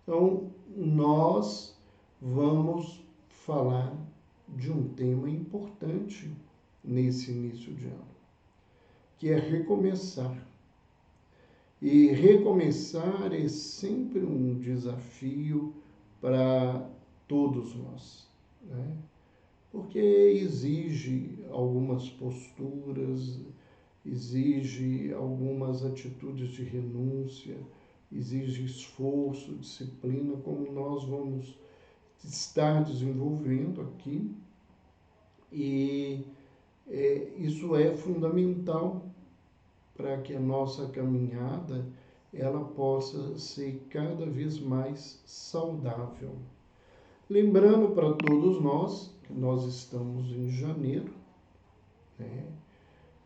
Então, nós vamos falar de um tema importante nesse início de ano, que é recomeçar. E recomeçar é sempre um desafio para todos nós, né? Porque exige algumas posturas, exige algumas atitudes de renúncia, exige esforço, disciplina, como nós vamos estar desenvolvendo aqui. E isso é fundamental para que a nossa caminhada ela possa ser cada vez mais saudável. Lembrando para todos nós que nós estamos em janeiro, né?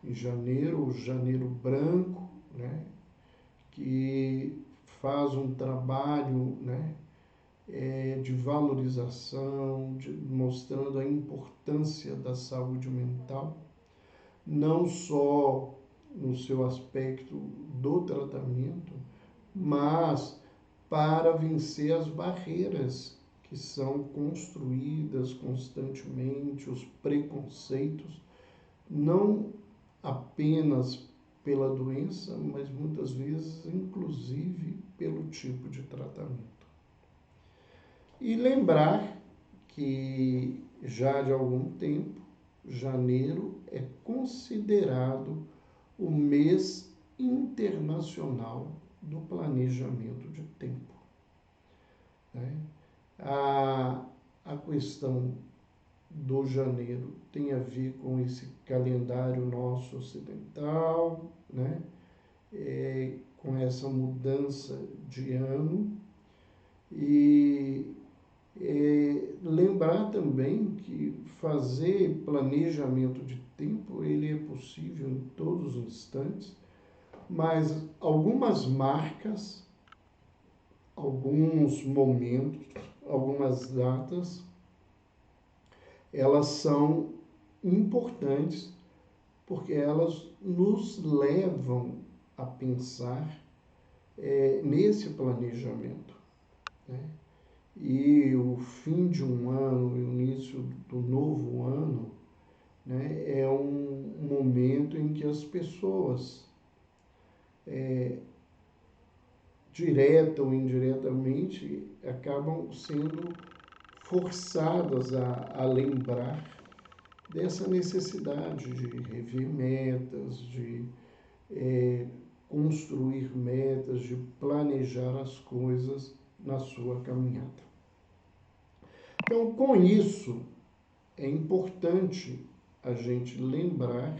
Em janeiro, o janeiro branco, né? Que faz um trabalho, né? De valorização, mostrando a importância da saúde mental, não só no seu aspecto do tratamento, mas para vencer as barreiras que são construídas constantemente, os preconceitos, não apenas pela doença, mas muitas vezes, inclusive, pelo tipo de tratamento. E lembrar que já de algum tempo, janeiro é considerado o mês internacional do planejamento de tempo, né? A questão do janeiro tem a ver com esse calendário nosso ocidental, né? Com essa mudança de ano. E lembrar também que fazer planejamento de tempo ele é possível em todos os instantes, mas algumas marcas, alguns momentos, algumas datas, elas são importantes porque elas nos levam a pensar nesse planejamento, né? E o fim de um ano e o início do novo ano, né, é um momento em que as pessoas, direta ou indiretamente, acabam sendo forçadas a lembrar dessa necessidade de rever metas, de construir metas, de planejar as coisas na sua caminhada. Então, com isso, é importante a gente lembrar,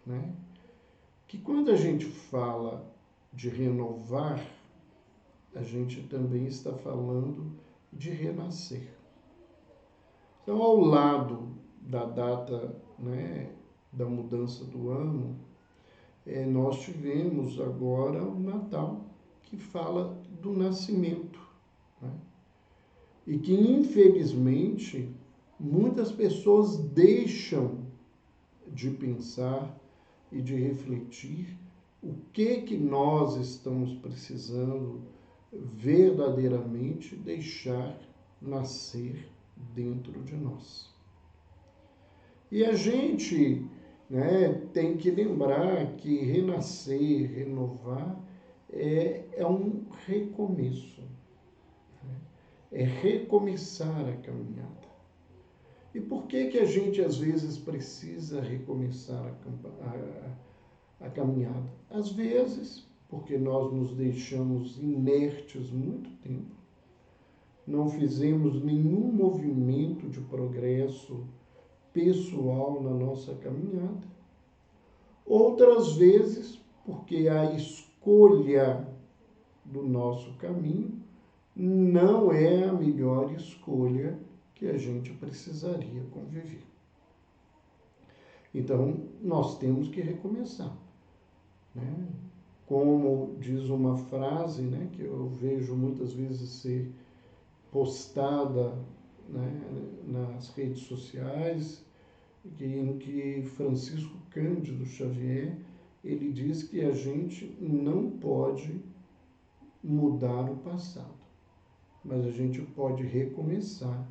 né, que quando a gente fala de renovar, a gente também está falando de renascer. Então, ao lado da data, né, da mudança do ano, nós tivemos agora o Natal, que fala do nascimento, né? E que, infelizmente, muitas pessoas deixam de pensar e de refletir o que nós estamos precisando verdadeiramente deixar nascer dentro de nós. E a gente, né, tem que lembrar que renascer, renovar, é um recomeço, né? É recomeçar a caminhada. E por que a gente às vezes precisa recomeçar a caminhada? Às vezes, porque nós nos deixamos inertes muito tempo, não fizemos nenhum movimento de progresso pessoal na nossa caminhada. Outras vezes, porque a escolha do nosso caminho não é a melhor escolha que a gente precisaria conviver. Então, nós temos que recomeçar, né? Como diz uma frase, né, que eu vejo muitas vezes ser postada, né, nas redes sociais, em que Francisco Cândido Xavier, ele diz que a gente não pode mudar o passado, mas a gente pode recomeçar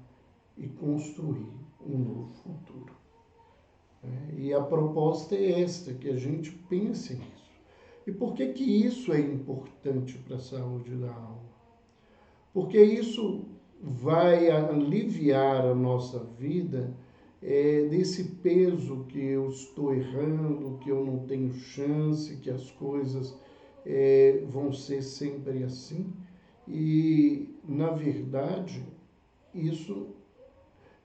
e construir um novo futuro. E a proposta é esta, que a gente pense nisso. E por que que isso é importante para a saúde da alma? Porque isso vai aliviar a nossa vida desse peso que eu estou errando, que eu não tenho chance, que as coisas vão ser sempre assim. E, na verdade, isso,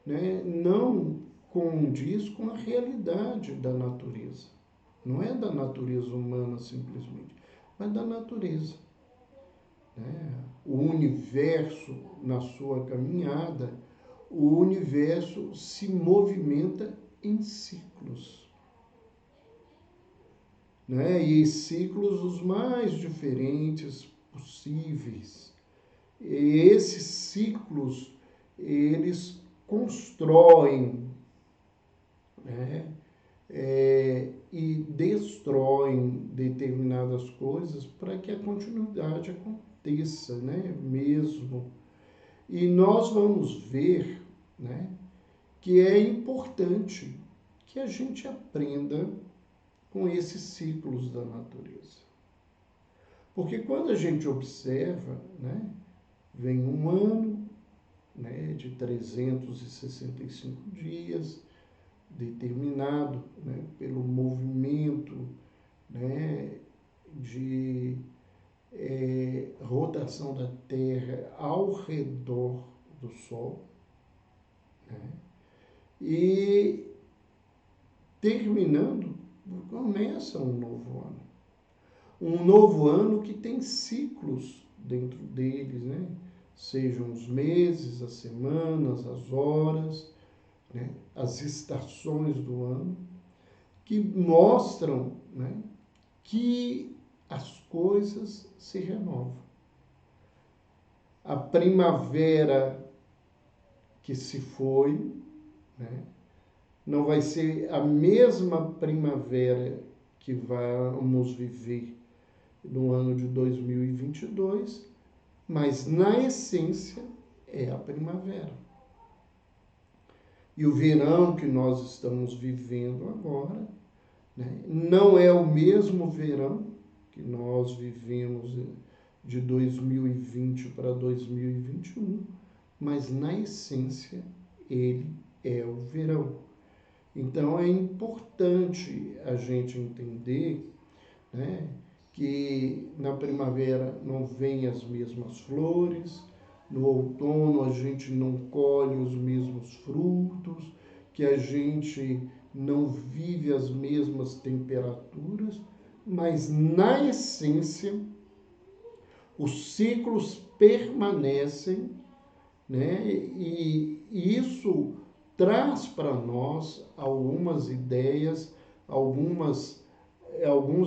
né, não condiz com a realidade da natureza. Não é da natureza humana simplesmente, mas da natureza. Né? O universo, na sua caminhada, o universo se movimenta em ciclos. Né? E ciclos os mais diferentes possíveis. E esses ciclos, eles constroem, né? E destroem determinadas coisas para que a continuidade aconteça, né? Mesmo. E nós vamos ver, né, que é importante que a gente aprenda com esses ciclos da natureza. Porque quando a gente observa, né, vem um ano, né, de 365 dias, determinado, né, pelo movimento, né, de rotação da Terra ao redor do Sol, né, e terminando, começa um novo ano. Um novo ano que tem ciclos dentro deles, né? Sejam os meses, as semanas, as horas, né? As estações do ano, que mostram, né, que as coisas se renovam. A primavera que se foi, né, não vai ser a mesma primavera que vamos viver no ano de 2022, mas na essência é a primavera. E o verão que nós estamos vivendo agora, né, não é o mesmo verão que nós vivemos de 2020 para 2021, mas na essência ele é o verão. Então é importante a gente entender, né, que na primavera não vêm as mesmas flores, no outono a gente não colhe os mesmos frutos, que a gente não vive as mesmas temperaturas, mas na essência os ciclos permanecem, né? E isso traz para nós algumas ideias, alguns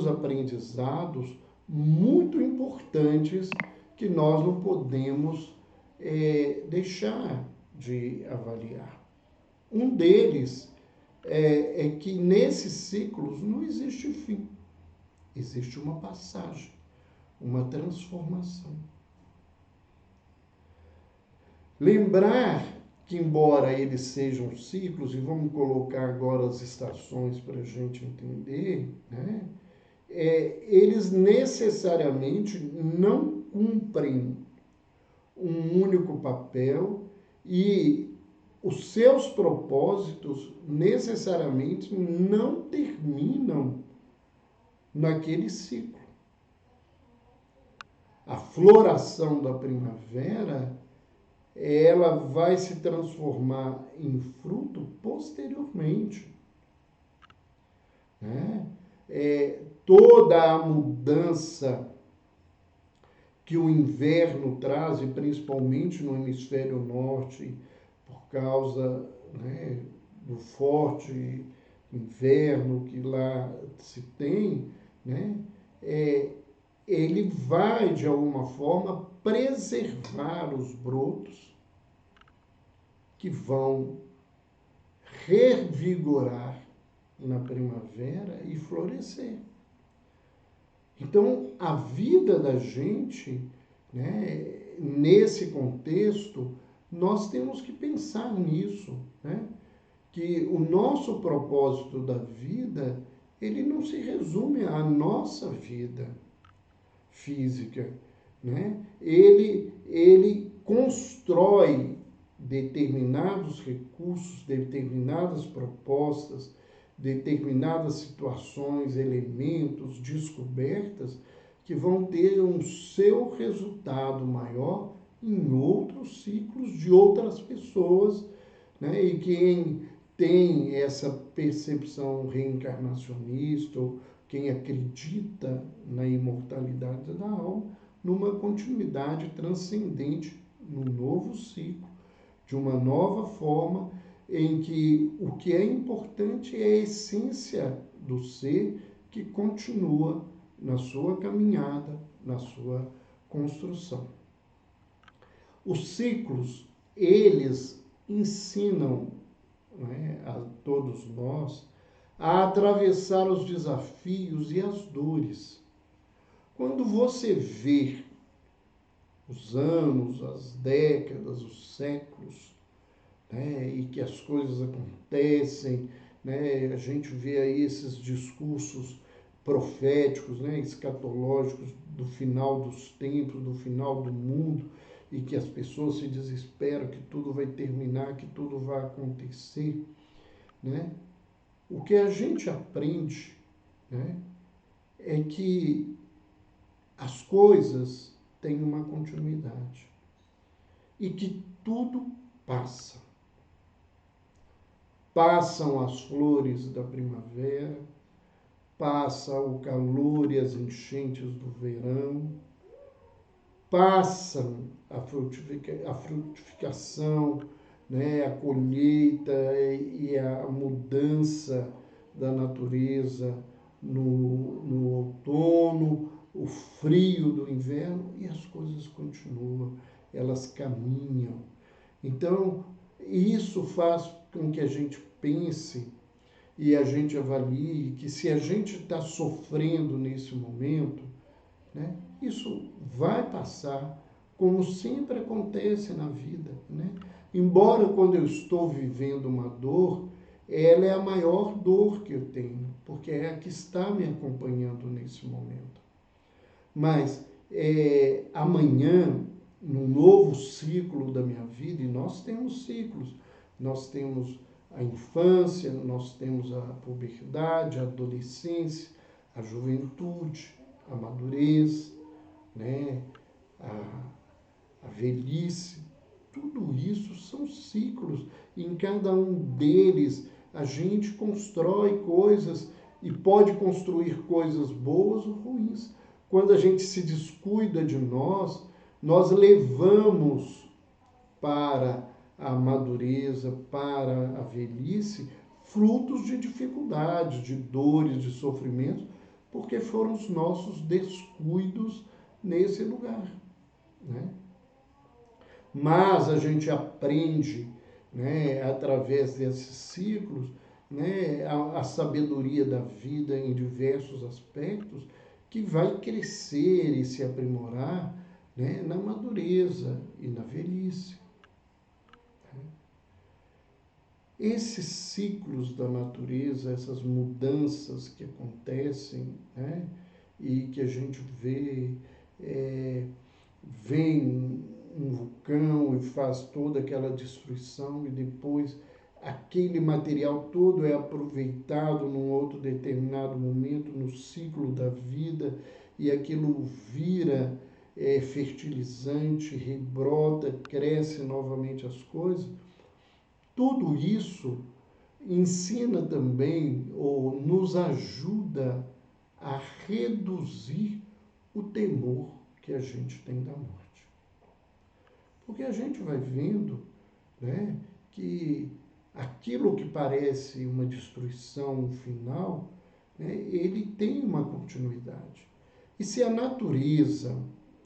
aprendizados muito importantes que nós não podemos deixar de avaliar. Um deles é que nesses ciclos não existe fim, existe uma passagem, uma transformação. Lembrar que, embora eles sejam ciclos, e vamos colocar agora as estações para a gente entender, né? Eles necessariamente não cumprem um único papel e os seus propósitos necessariamente não terminam naquele ciclo. A floração da primavera, ela vai se transformar em fruto posteriormente, né? Toda a mudança que o inverno traz, e principalmente no hemisfério norte, por causa, né, do forte inverno que lá se tem, né, ele vai, de alguma forma, preservar os brotos que vão revigorar na primavera e florescer. Então, a vida da gente, né, nesse contexto, nós temos que pensar nisso, né? Que o nosso propósito da vida, ele não se resume à nossa vida física, né? Ele constrói determinados recursos, determinadas propostas, determinadas situações, elementos, descobertas que vão ter um seu resultado maior em outros ciclos de outras pessoas, né? E quem tem essa percepção reencarnacionista, ou quem acredita na imortalidade da alma, numa continuidade transcendente, num novo ciclo, de uma nova forma, em que o que é importante é a essência do ser que continua na sua caminhada, na sua construção. Os ciclos, eles ensinam, né, a todos nós a atravessar os desafios e as dores. Quando você vê os anos, as décadas, os séculos, né, e que as coisas acontecem, né, a gente vê aí esses discursos proféticos, né, escatológicos do final dos tempos, do final do mundo, e que as pessoas se desesperam que tudo vai terminar, que tudo vai acontecer, né? O que a gente aprende, né, é que as coisas têm uma continuidade e que tudo passa. Passam as flores da primavera, passa o calor e as enchentes do verão, passam a frutificação, né, a colheita e a mudança da natureza no outono, o frio do inverno, e as coisas continuam, elas caminham. Então, isso faz com que a gente pense e a gente avalie que se a gente está sofrendo nesse momento, né, isso vai passar, como sempre acontece na vida, né? Embora quando eu estou vivendo uma dor, ela é a maior dor que eu tenho, porque é a que está me acompanhando nesse momento. Mas amanhã, no novo ciclo da minha vida, e nós temos ciclos, nós temos a infância, nós temos a puberdade, a adolescência, a juventude, a madurez, né? a velhice, tudo isso são ciclos. E em cada um deles a gente constrói coisas e pode construir coisas boas ou ruins. Quando a gente se descuida de nós, nós levamos para a madureza, para a velhice, frutos de dificuldades, de dores, de sofrimentos, porque foram os nossos descuidos nesse lugar, né? Mas a gente aprende, né, através desses ciclos, né, a sabedoria da vida em diversos aspectos, que vai crescer e se aprimorar, né, na madureza e na velhice. Esses ciclos da natureza, essas mudanças que acontecem, né, e que a gente vê, vem um vulcão e faz toda aquela destruição e depois aquele material todo é aproveitado num outro determinado momento no ciclo da vida e aquilo vira fertilizante, rebrota, cresce novamente as coisas. Tudo isso ensina também ou nos ajuda a reduzir o temor que a gente tem da morte. Porque a gente vai vendo, né, que aquilo que parece uma destruição final, né, ele tem uma continuidade. E se a natureza,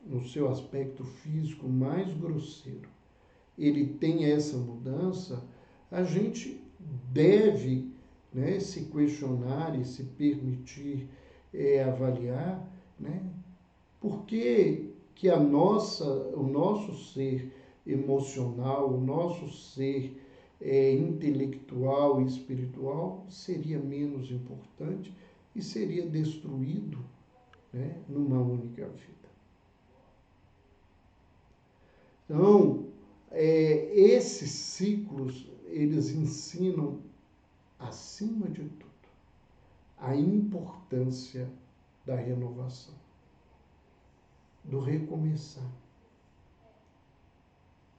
no seu aspecto físico mais grosseiro, ele tem essa mudança, a gente deve, né, se questionar e se permitir avaliar, né, por que que o nosso ser emocional, o nosso ser intelectual e espiritual seria menos importante e seria destruído, né, numa única vida. Então, esses ciclos, eles ensinam, acima de tudo, a importância da renovação, do recomeçar.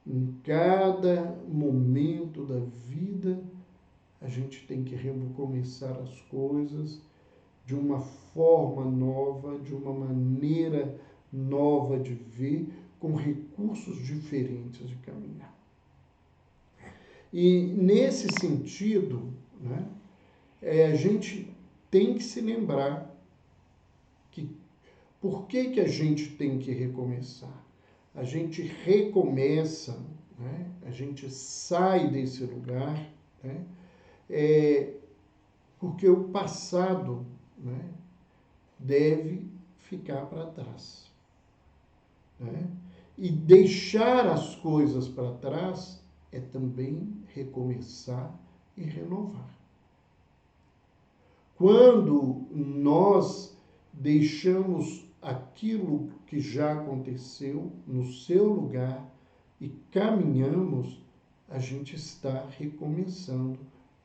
Em cada momento da vida, a gente tem que recomeçar as coisas de uma forma nova, de uma maneira nova de ver, com recursos diferentes de caminhar. E nesse sentido, né, a gente tem que se lembrar que por que a gente tem que recomeçar? A gente recomeça, né, a gente sai desse lugar, né, porque o passado, né, deve ficar para trás. Né? E deixar as coisas para trás é também recomeçar e renovar. Quando nós deixamos aquilo que já aconteceu no seu lugar e caminhamos, a gente está recomeçando,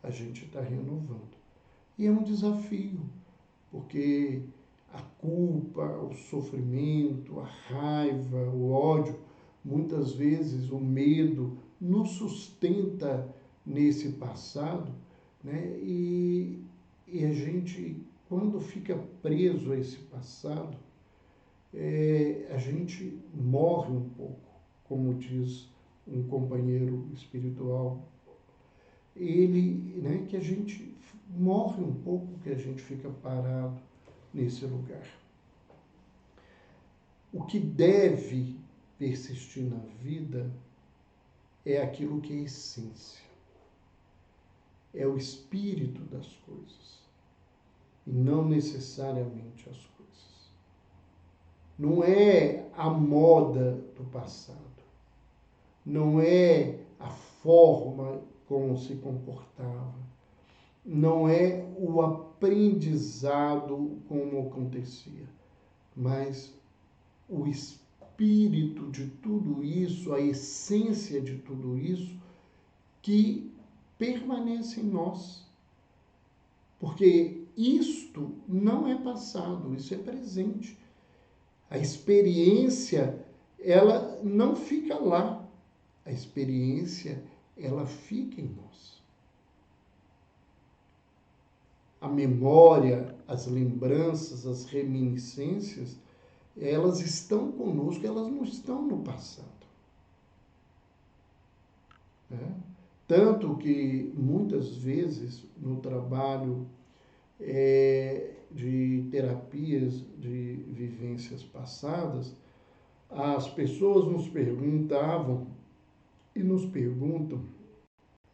a gente está renovando. E é um desafio, porque a culpa, o sofrimento, a raiva, o ódio, muitas vezes o medo nos sustenta nesse passado, né? E a gente, quando fica preso a esse passado, a gente morre um pouco, como diz um companheiro espiritual. Né, que a gente morre um pouco, que a gente fica parado nesse lugar. O que deve persistir na vida é aquilo que é essência, é o espírito das coisas, e não necessariamente as coisas. Não é a moda do passado, não é a forma como se comportava, não é o aprendizado como acontecia, mas o espírito de tudo isso, a essência de tudo isso, que permanece em nós. Porque isto não é passado, isso é presente. A experiência, ela não fica lá. A experiência, ela fica em nós. A memória, as lembranças, as reminiscências, elas estão conosco, elas não estão no passado. Né? Tanto que, muitas vezes, no trabalho de terapias de vivências passadas, as pessoas nos perguntavam e nos perguntam,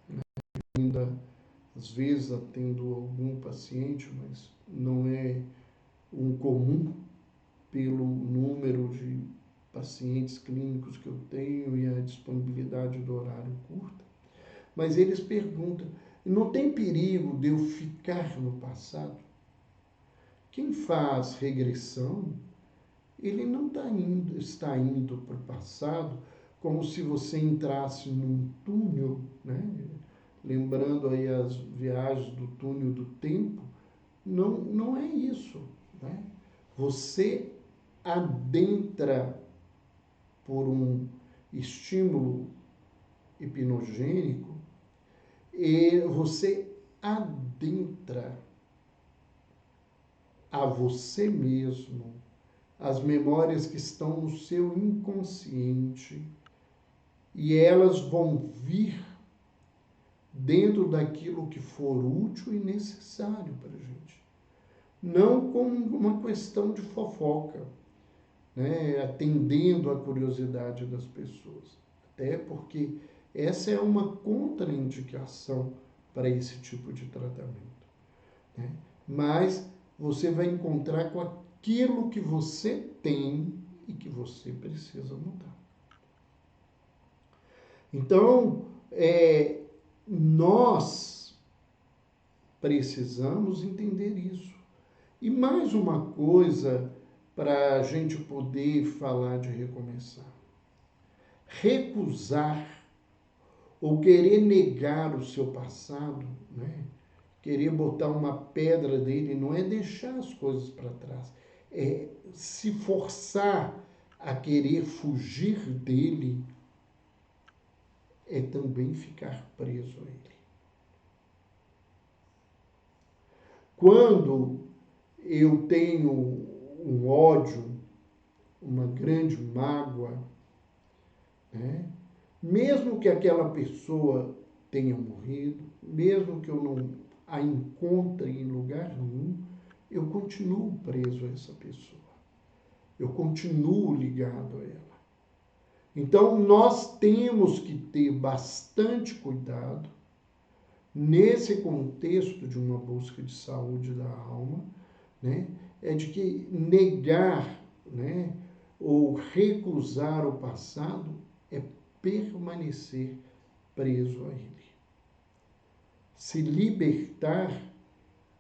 né, ainda às vezes atendo algum paciente, mas não é um comum pelo número de pacientes clínicos que eu tenho e a disponibilidade do horário curta, mas eles perguntam, não tem perigo de eu ficar no passado? Quem faz regressão, ele não está indo para o passado como se você entrasse num túnel, né? Lembrando aí as viagens do túnel do tempo, não é isso. Né? Você adentra por um estímulo hipnogênico e você adentra a você mesmo as memórias que estão no seu inconsciente e elas vão vir dentro daquilo que for útil e necessário para a gente. Não como uma questão de fofoca, né, atendendo à curiosidade das pessoas. Até porque essa é uma contraindicação para esse tipo de tratamento. Né? Mas você vai encontrar com aquilo que você tem e que você precisa mudar. Então, nós precisamos entender isso. E mais uma coisa para a gente poder falar de recomeçar. Recusar ou querer negar o seu passado, né? Querer botar uma pedra dele, não é deixar as coisas para trás, é se forçar a querer fugir dele, é também ficar preso a ele. Quando eu tenho um ódio, uma grande mágoa, né? Mesmo que aquela pessoa tenha morrido, mesmo que eu não a encontre em lugar nenhum, eu continuo preso a essa pessoa. Eu continuo ligado a ela. Então, nós temos que ter bastante cuidado nesse contexto de uma busca de saúde da alma, né? É de que negar, né, ou recusar o passado é permanecer preso a ele. Se libertar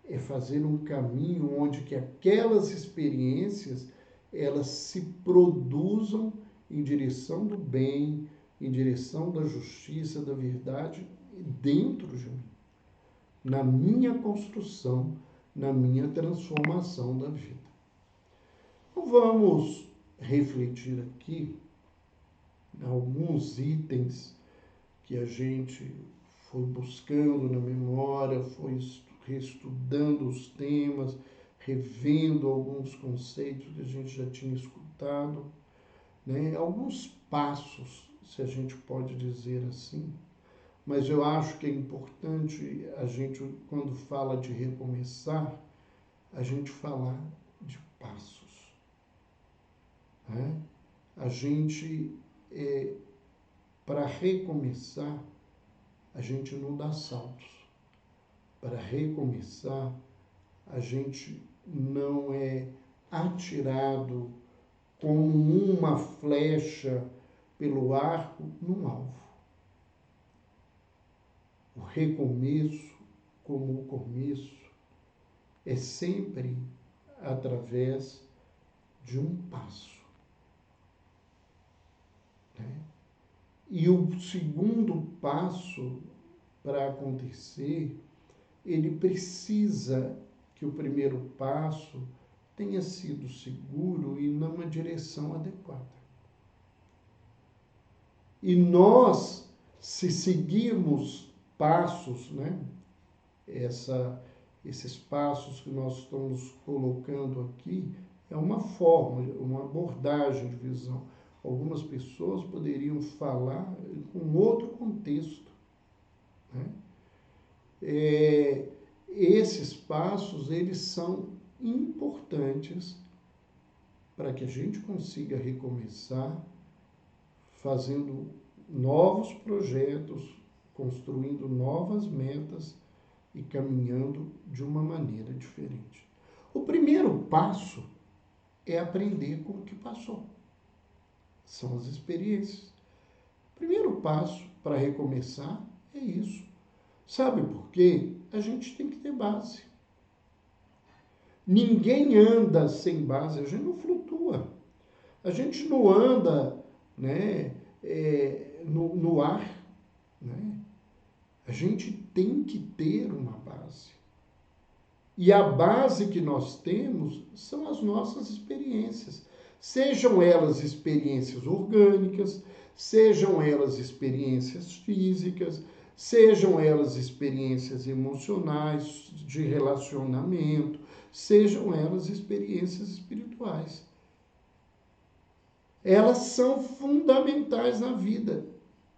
é fazer um caminho onde que aquelas experiências elas se produzam em direção do bem, em direção da justiça, da verdade, dentro de mim, na minha construção, na minha transformação da vida. Então, vamos refletir aqui alguns itens que a gente foi buscando na memória, foi reestudando os temas, revendo alguns conceitos que a gente já tinha escutado, né? Alguns passos, se a gente pode dizer assim, mas eu acho que é importante a gente, quando fala de recomeçar, a gente falar de passos, né? A gente, para recomeçar, a gente não dá saltos. Para recomeçar, a gente não é atirado como uma flecha pelo arco num alvo. O recomeço, como o começo, é sempre através de um passo, né? E o segundo passo para acontecer, ele precisa que o primeiro passo tenha sido seguro e numa direção adequada. E nós, se seguirmos passos, né? Esses passos que nós estamos colocando aqui, é uma forma, uma abordagem de visão. Algumas pessoas poderiam falar com outro contexto, né? Esses passos, eles são importantes para que a gente consiga recomeçar fazendo novos projetos, construindo novas metas e caminhando de uma maneira diferente. O primeiro passo é aprender com o que passou. São as experiências. O primeiro passo para recomeçar é isso. Sabe por quê? A gente tem que ter base. Ninguém anda sem base, a gente não flutua. A gente não anda, né, no ar, né? A gente tem que ter uma base. E a base que nós temos são as nossas experiências. Sejam elas experiências orgânicas, sejam elas experiências físicas, sejam elas experiências emocionais, de relacionamento, sejam elas experiências espirituais. Elas são fundamentais na vida,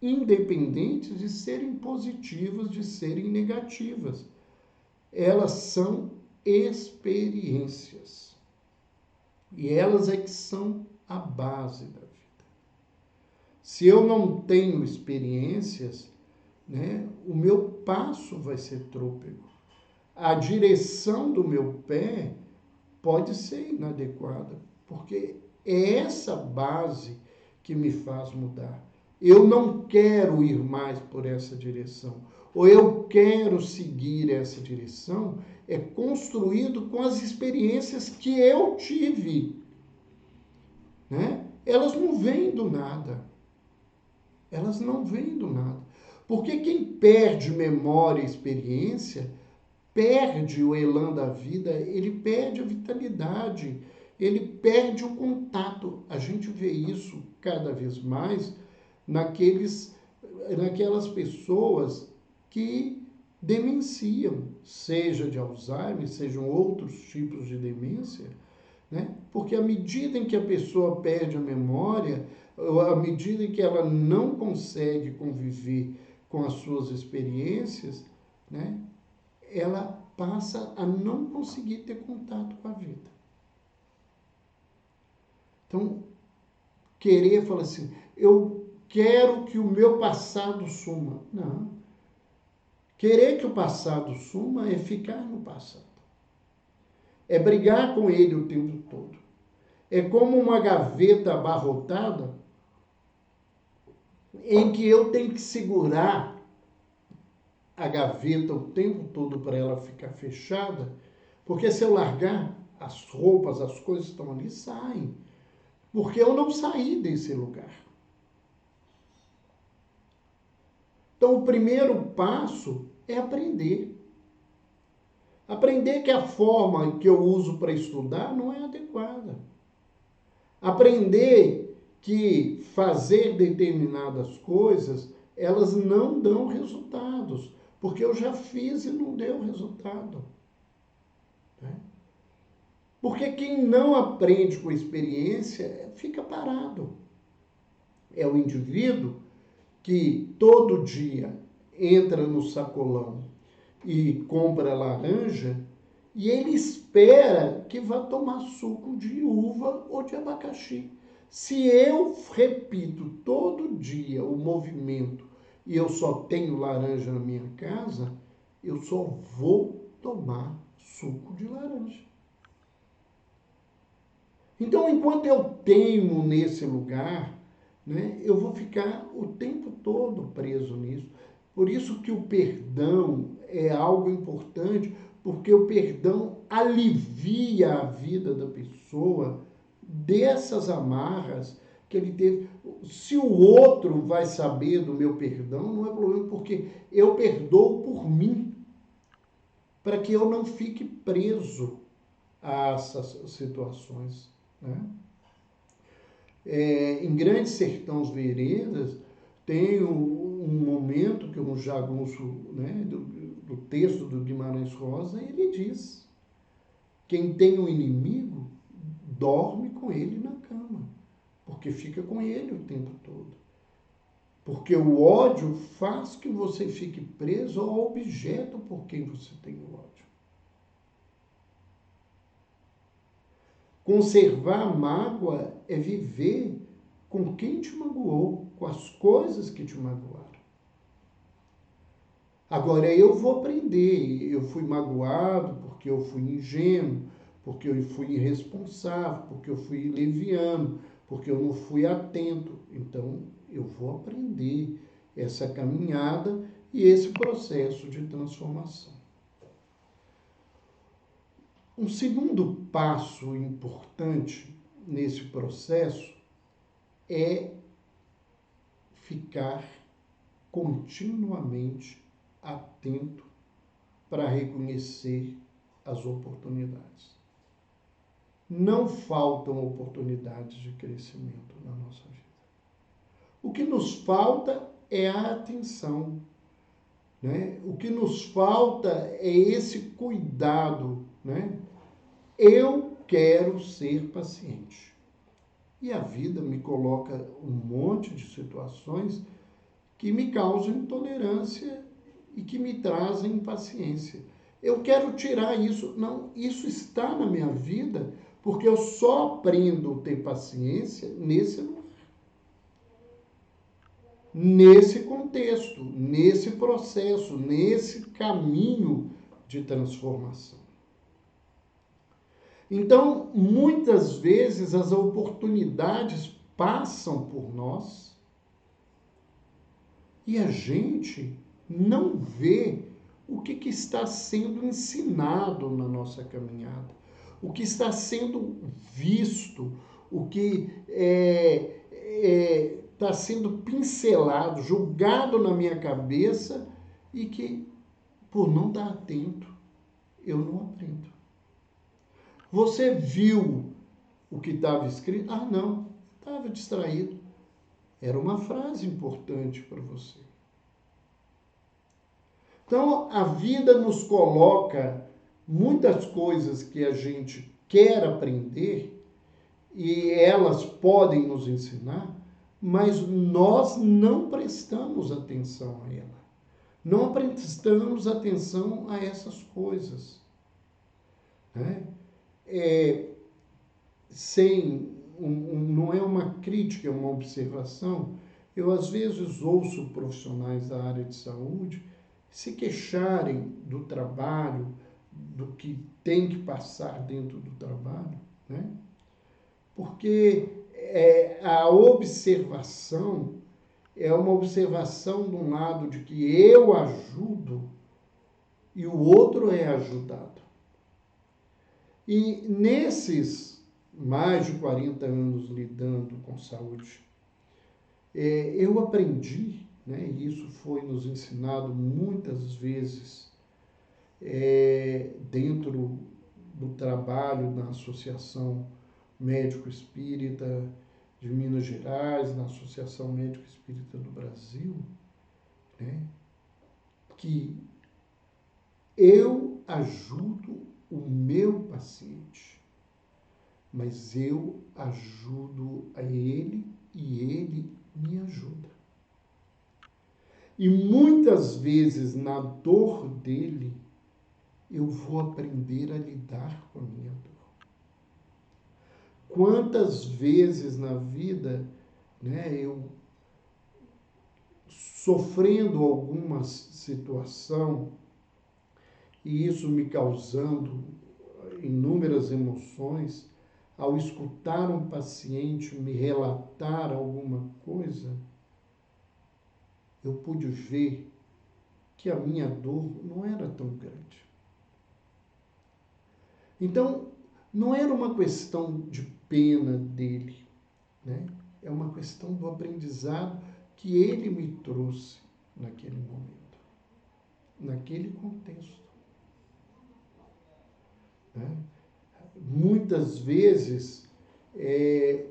independentes de serem positivas, de serem negativas. Elas são experiências. E elas é que são a base da vida. Se eu não tenho experiências, né, o meu passo vai ser trôpego. A direção do meu pé pode ser inadequada, porque É essa base que me faz mudar. Eu não quero ir mais por essa direção, ou eu quero seguir essa direção, é construído com as experiências que eu tive, né? Elas não vêm do nada. Elas não vêm do nada. Porque quem perde memória e experiência, perde o elan da vida, ele perde a vitalidade, ele perde o contato. A gente vê isso cada vez mais naquelas pessoas que demenciam, seja de Alzheimer, sejam outros tipos de demência, né? Porque à medida em que a pessoa perde a memória, à medida em que ela não consegue conviver com as suas experiências, né? Ela passa a não conseguir ter contato com a vida. Então, querer falar assim, eu quero que o meu passado suma. Não. Querer que o passado suma é ficar no passado. É brigar com ele o tempo todo. É como uma gaveta abarrotada em que eu tenho que segurar a gaveta o tempo todo para ela ficar fechada, porque se eu largar, as roupas, as coisas estão ali, saem. Porque eu não saí desse lugar. Então, o primeiro passo é aprender. Aprender que a forma que eu uso para estudar não é adequada. Aprender que fazer determinadas coisas, elas não dão resultados, porque eu já fiz e não deu resultado. Né? Porque quem não aprende com experiência fica parado. É o indivíduo que todo dia entra no sacolão e compra laranja e ele espera que vá tomar suco de uva ou de abacaxi. Se eu repito todo dia o movimento e eu só tenho laranja na minha casa, eu só vou tomar suco de laranja. Então, enquanto eu teimo nesse lugar, né, eu vou ficar o tempo todo preso nisso. Por isso que o perdão é algo importante, porque o perdão alivia a vida da pessoa dessas amarras que ele teve. Se o outro vai saber do meu perdão, não é problema, porque eu perdoo por mim, para que eu não fique preso a essas situações, né? Em Grande Sertão Veredas, tem um momento que um jagunço, né, do texto do Guimarães Rosa, ele diz: quem tem um inimigo, dorme com ele na cama, porque fica com ele o tempo todo. Porque o ódio faz que você fique preso ao objeto por quem você tem o ódio. Conservar a mágoa é viver com quem te magoou, com as coisas que te magoaram. Agora, eu vou aprender. Eu fui magoado porque eu fui ingênuo, porque eu fui irresponsável, porque eu fui leviano, porque eu não fui atento. Então, eu vou aprender essa caminhada e esse processo de transformação. Um segundo passo importante nesse processo é ficar continuamente atento para reconhecer as oportunidades. Não faltam oportunidades de crescimento na nossa vida. O que nos falta é a atenção, né? O que nos falta é esse cuidado, né? Eu quero ser paciente. E a vida me coloca um monte de situações que me causam intolerância e que me trazem impaciência. Eu quero tirar isso. Não, isso está na minha vida porque eu só aprendo a ter paciência nesse lugar. Nesse contexto, nesse processo, nesse caminho de transformação. Então, muitas vezes as oportunidades passam por nós e a gente não vê o que está sendo ensinado na nossa caminhada, o que está sendo visto, o que está sendo pincelado, julgado na minha cabeça e que, por não estar atento, eu não aprendo. Você viu o que estava escrito? Ah, não, estava distraído. Era uma frase importante para você. Então, a vida nos coloca muitas coisas que a gente quer aprender e elas podem nos ensinar, mas nós não prestamos atenção a ela. Não prestamos atenção a essas coisas. Né? Não é uma crítica, é uma observação. Eu, às vezes, ouço profissionais da área de saúde se queixarem do trabalho, do que tem que passar dentro do trabalho, né? Porque a observação é uma observação de um lado de que eu ajudo e o outro é ajudado. E nesses mais de 40 anos lidando com saúde, eu aprendi, né, e isso foi nos ensinado muitas vezes dentro do trabalho na Associação Médico Espírita de Minas Gerais, na Associação Médico Espírita do Brasil, né, que eu ajudo o meu paciente, mas eu ajudo a ele e ele me ajuda. E muitas vezes na dor dele, eu vou aprender a lidar com a minha dor. Quantas vezes na vida, né, eu sofrendo alguma situação e isso me causando inúmeras emoções, ao escutar um paciente me relatar alguma coisa, eu pude ver que a minha dor não era tão grande. Então, não era uma questão de pena dele, né? É uma questão do aprendizado que ele me trouxe naquele momento, naquele contexto. Né? Muitas vezes,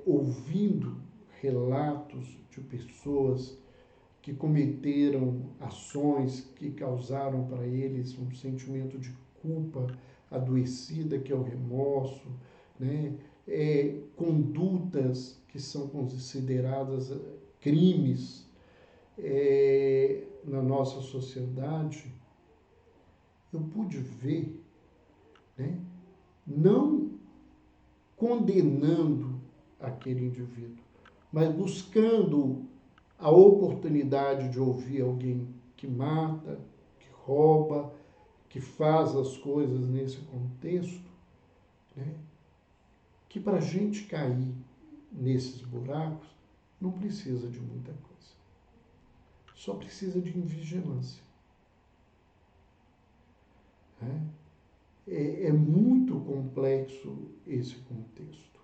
ouvindo relatos de pessoas que cometeram ações que causaram para eles um sentimento de culpa adoecida, que é o remorso, né? Condutas que são consideradas crimes na nossa sociedade, eu pude ver, né? Não condenando aquele indivíduo, mas buscando a oportunidade de ouvir alguém que mata, que rouba, que faz as coisas nesse contexto, né? Que para a gente cair nesses buracos não precisa de muita coisa. Só precisa de vigilância. Né? É muito complexo esse contexto.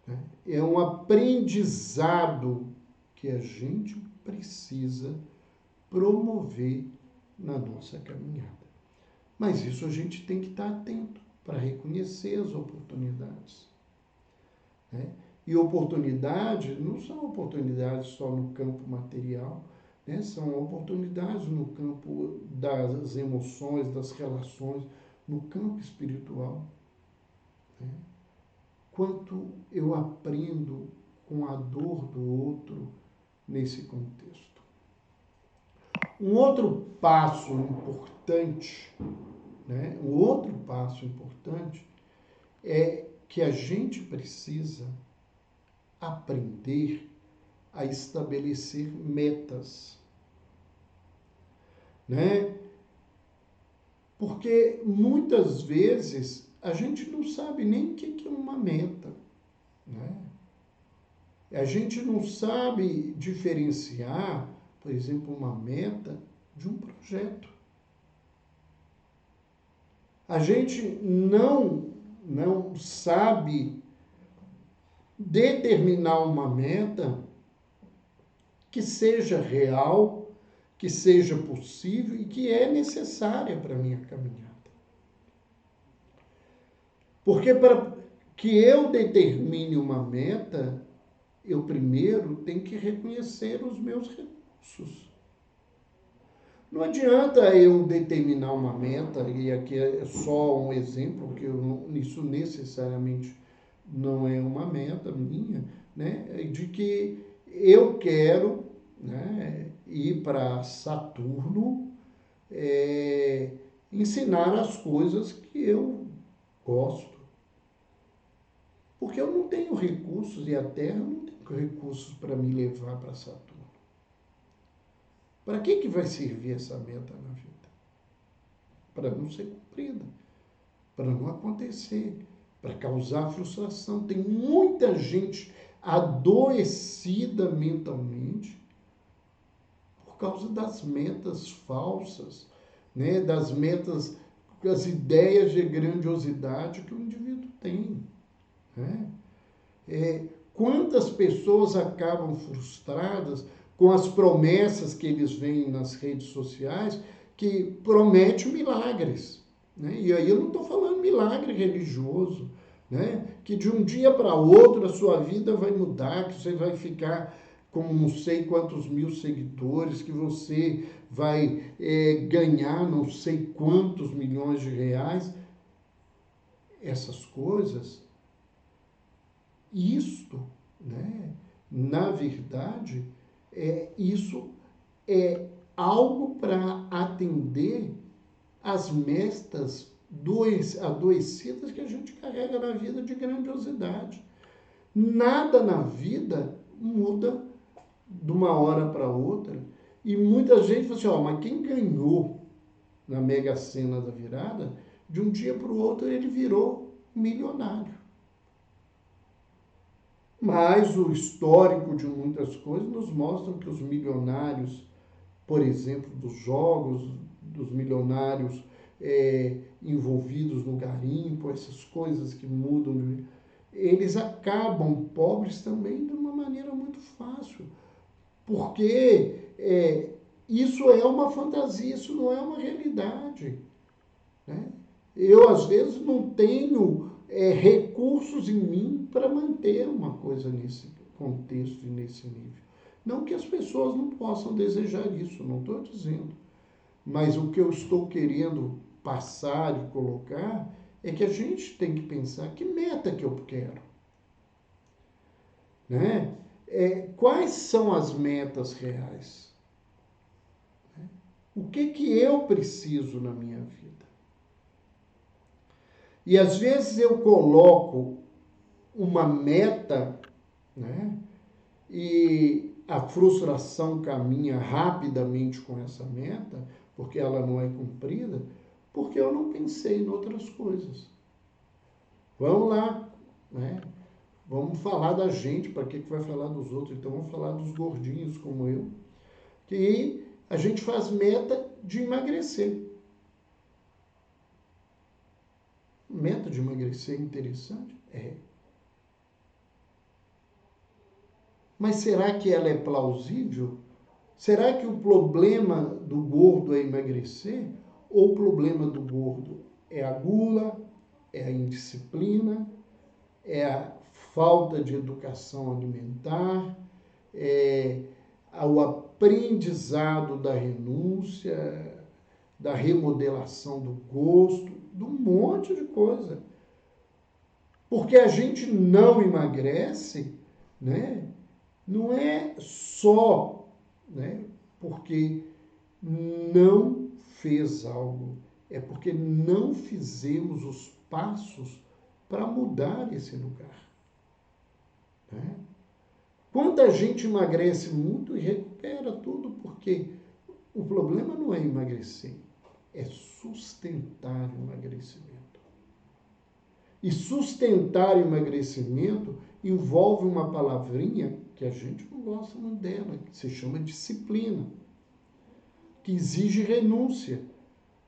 Né? É um aprendizado que a gente precisa promover na nossa caminhada. Mas isso a gente tem que estar atento para reconhecer as oportunidades. Né? E oportunidades não são oportunidades só no campo material, né? São oportunidades no campo das emoções, das relações, no campo espiritual. Né? Quanto eu aprendo com a dor do outro nesse contexto. Um outro passo importante, né? Um outro passo importante é que a gente precisa aprender a estabelecer metas, né? Porque muitas vezes a gente não sabe nem o que é uma meta, né? A gente não sabe diferenciar, por exemplo, uma meta de um projeto. A gente não sabe determinar uma meta que seja real, que seja possível e que é necessária para a minha caminhada. Porque para que eu determine uma meta, eu primeiro tenho que reconhecer os meus recursos. Não adianta eu determinar uma meta, e aqui é só um exemplo, que isso necessariamente não é uma meta minha, né? De que eu quero, né, ir para Saturno, ensinar as coisas que eu gosto. Porque eu não tenho recursos, e a Terra não tem recursos para me levar para Saturno. Para que vai servir essa meta na vida? Para não ser cumprida, para não acontecer, para causar frustração. Tem muita gente adoecida mentalmente por causa das metas falsas, né? Das metas, das ideias de grandiosidade que o indivíduo tem, né? Quantas pessoas acabam frustradas com as promessas que eles veem nas redes sociais, que prometem milagres, né? E aí eu não estou falando milagre religioso, né? Que de um dia para outro a sua vida vai mudar, que você vai ficar com não sei quantos mil seguidores, que você vai ganhar não sei quantos milhões de reais. Essas coisas, isto, né, na verdade, isso é algo para atender as metas adoecidas que a gente carrega na vida de grandiosidade. Nada na vida muda de uma hora para outra. E muita gente fala assim, mas quem ganhou na Mega Sena da virada, de um dia para o outro ele virou milionário. Mas o histórico de muitas coisas nos mostra que os milionários, por exemplo, dos jogos, dos milionários envolvidos no garimpo, essas coisas que mudam, eles acabam pobres também de uma maneira muito fácil. Porque isso é uma fantasia, isso não é uma realidade, né? Eu, às vezes, não tenho recursos em mim para manter uma coisa nesse contexto e nesse nível. Não que as pessoas não possam desejar isso, não estou dizendo. Mas o que eu estou querendo passar e colocar é que a gente tem que pensar que meta que eu quero, né? Quais são as metas reais? O que eu preciso na minha vida? E às vezes eu coloco uma meta, né? E a frustração caminha rapidamente com essa meta, porque ela não é cumprida, porque eu não pensei em outras coisas. Vamos lá, né? Vamos falar da gente, para que vai falar dos outros? Então vamos falar dos gordinhos como eu, que a gente faz meta de emagrecer. Meta de emagrecer é interessante? É. Mas será que ela é plausível? Será que o problema do gordo é emagrecer? Ou o problema do gordo é a gula, é a indisciplina, é a falta de educação alimentar, é o aprendizado da renúncia, da remodelação do gosto, de um monte de coisa. Porque a gente não emagrece, né? Não é só, né, porque não fez algo, é porque não fizemos os passos para mudar esse lugar, né? Quanta gente emagrece muito e recupera tudo, porque o problema não é emagrecer, é sustentar o emagrecimento. E sustentar o emagrecimento envolve uma palavrinha que a gente não gosta muito dela, que se chama disciplina, que exige renúncia,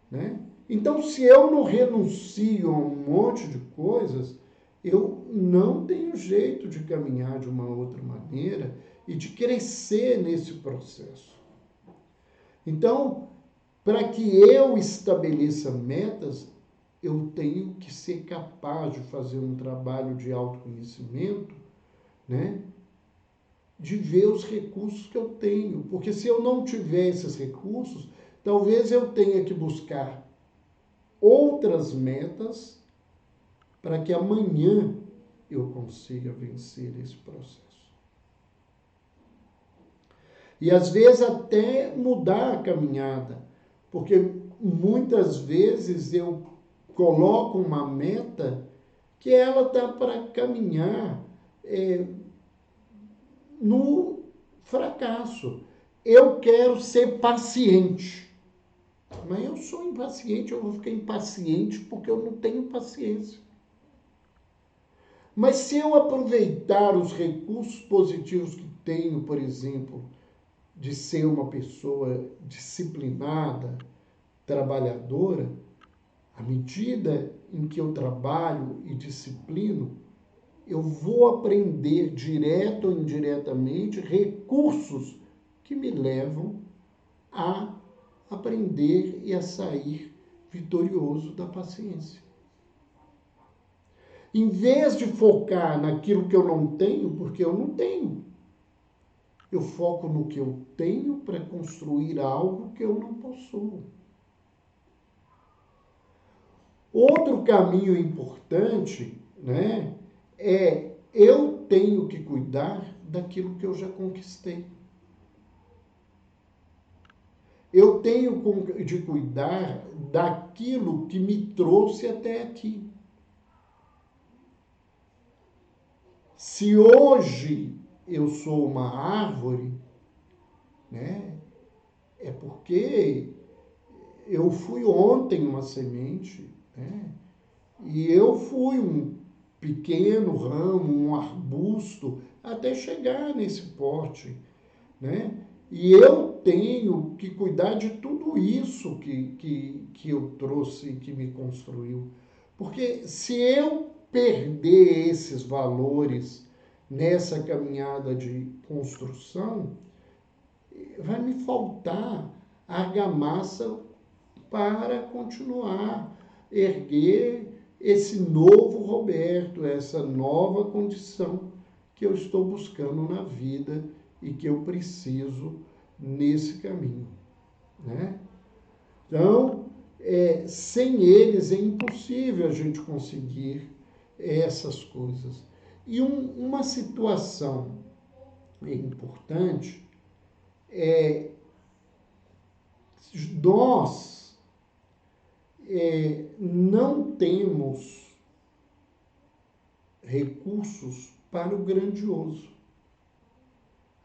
né? Então, se eu não renuncio a um monte de coisas, eu não tenho jeito de caminhar de uma outra maneira e de crescer nesse processo. Então, para que eu estabeleça metas, eu tenho que ser capaz de fazer um trabalho de autoconhecimento, né? De ver os recursos que eu tenho. Porque se eu não tiver esses recursos, talvez eu tenha que buscar outras metas para que amanhã eu consiga vencer esse processo. E às vezes até mudar a caminhada, porque muitas vezes eu coloco uma meta que ela está para caminhar no fracasso. Eu quero ser paciente, mas eu sou impaciente, eu vou ficar impaciente porque eu não tenho paciência. Mas se eu aproveitar os recursos positivos que tenho, por exemplo, de ser uma pessoa disciplinada, trabalhadora, à medida em que eu trabalho e disciplino, eu vou aprender direto ou indiretamente recursos que me levam a aprender e a sair vitorioso da paciência. Em vez de focar naquilo que eu não tenho, porque eu não tenho, eu foco no que eu tenho para construir algo que eu não possuo. Outro caminho importante, né, é eu tenho que cuidar daquilo que eu já conquistei. Eu tenho de cuidar daquilo que me trouxe até aqui. Se hoje eu sou uma árvore, né, é porque eu fui ontem uma semente, né, e eu fui um pequeno ramo, um arbusto, até chegar nesse porte, né? E eu tenho que cuidar de tudo isso que eu trouxe, que me construiu. Porque se eu perder esses valores nessa caminhada de construção, vai me faltar argamassa para continuar erguer esse novo Roberto, essa nova condição que eu estou buscando na vida e que eu preciso nesse caminho, né? Então, sem eles é impossível a gente conseguir essas coisas. E uma situação importante é nós não temos recursos para o grandioso.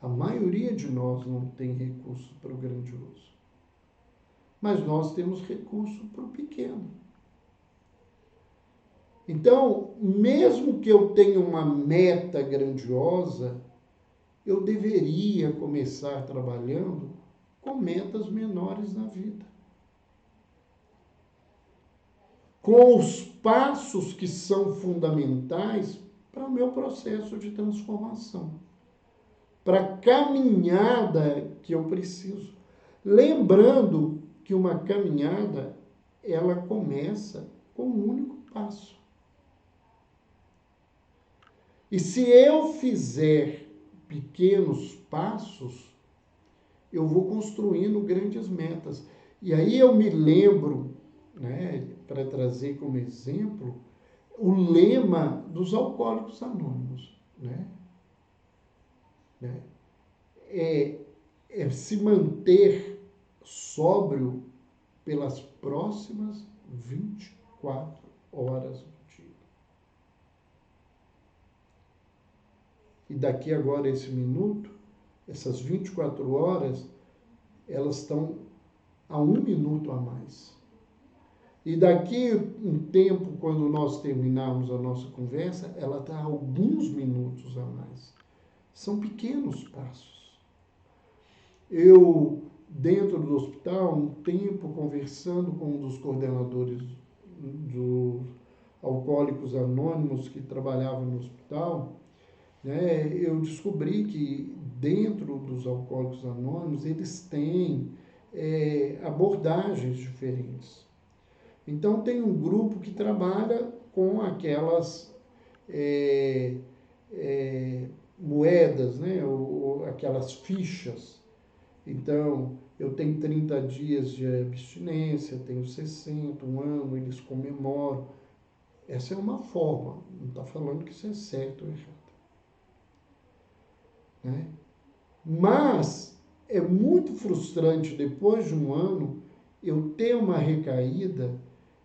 A maioria de nós não tem recurso para o grandioso. Mas nós temos recurso para o pequeno. Então, mesmo que eu tenha uma meta grandiosa, eu deveria começar trabalhando com metas menores na vida. Com os passos que são fundamentais para o meu processo de transformação, para a caminhada que eu preciso. Lembrando que uma caminhada, ela começa com um único passo. E se eu fizer pequenos passos, eu vou construindo grandes metas. E aí eu me lembro, né, para trazer como exemplo, o lema dos Alcoólicos Anônimos, né? É se manter sóbrio pelas próximas 24 horas do dia. E daqui agora esse minuto, essas 24 horas, elas estão a 1 minuto a mais. E daqui um tempo, quando nós terminarmos a nossa conversa, ela está alguns minutos a mais. São pequenos passos. Eu, dentro do hospital, um tempo conversando com um dos coordenadores dos Alcoólicos Anônimos que trabalhava no hospital, né, eu descobri que dentro dos Alcoólicos Anônimos eles têm abordagens diferentes. Então tem um grupo que trabalha com aquelas moedas, né, ou aquelas fichas. Então, eu tenho 30 dias de abstinência, tenho 60, um ano, eles comemoram. Essa é uma forma, não está falando que isso é certo ou errado. Né? Mas é muito frustrante, depois de um ano, eu ter uma recaída,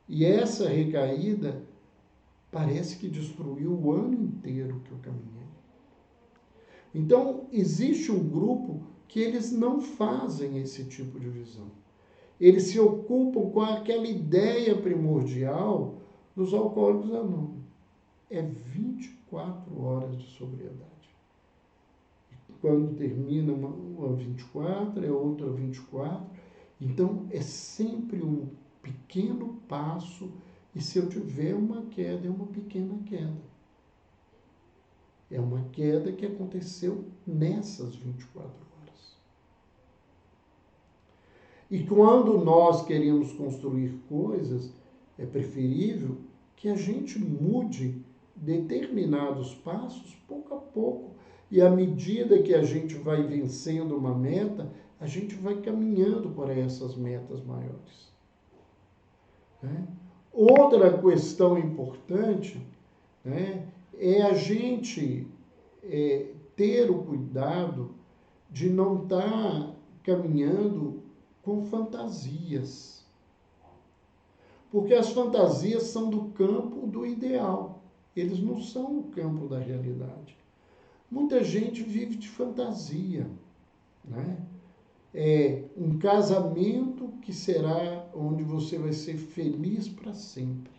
e essa recaída parece que destruiu o ano inteiro que eu caminhei. Então, existe um grupo que eles não fazem esse tipo de visão. Eles se ocupam com aquela ideia primordial dos Alcoólicos Anônimos. É 24 horas de sobriedade. Quando termina uma 24, é outra 24. Então, é sempre um pequeno passo, e se eu tiver uma queda, é uma pequena queda. É uma queda que aconteceu nessas 24 horas. E quando nós queremos construir coisas, é preferível que a gente mude determinados passos pouco a pouco. E à medida que a gente vai vencendo uma meta, a gente vai caminhando para essas metas maiores. Né? Outra questão importante, né, é a gente ter o cuidado de não estar caminhando com fantasias. Porque as fantasias são do campo do ideal. Eles não são o campo da realidade. Muita gente vive de fantasia. Né? É um casamento que será onde você vai ser feliz para sempre.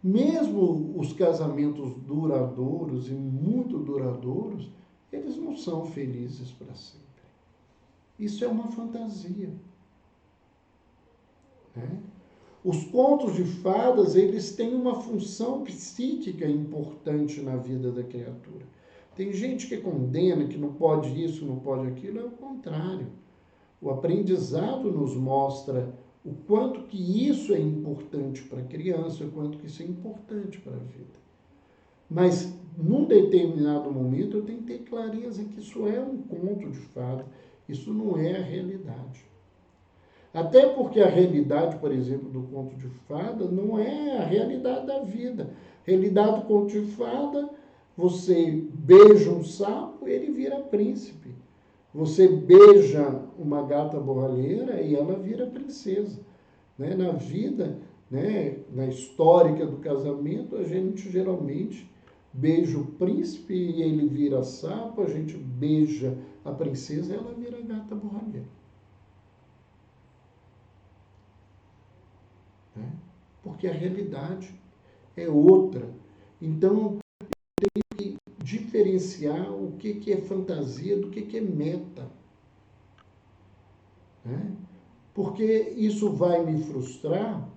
Mesmo os casamentos duradouros e muito duradouros, eles não são felizes para sempre. Isso é uma fantasia. Né? Os contos de fadas, eles têm uma função psíquica importante na vida da criatura. Tem gente que condena, que não pode isso, não pode aquilo, é o contrário. O aprendizado nos mostra o quanto que isso é importante para a criança, o quanto que isso é importante para a vida. Mas, num determinado momento, eu tenho que ter clareza que isso é um conto de fada, isso não é a realidade. Até porque a realidade, por exemplo, do conto de fada não é a realidade da vida. A realidade do conto de fada, você beija um sapo, ele vira príncipe. Você beija uma gata borralheira e ela vira princesa. Né? Na vida, né, na histórica do casamento, a gente geralmente beija o príncipe e ele vira sapo, a gente beija a princesa e ela vira gata borralheira. Né? Porque a realidade é outra. Então, tem que diferenciar o que é fantasia do que é meta. Né? Porque isso vai me frustrar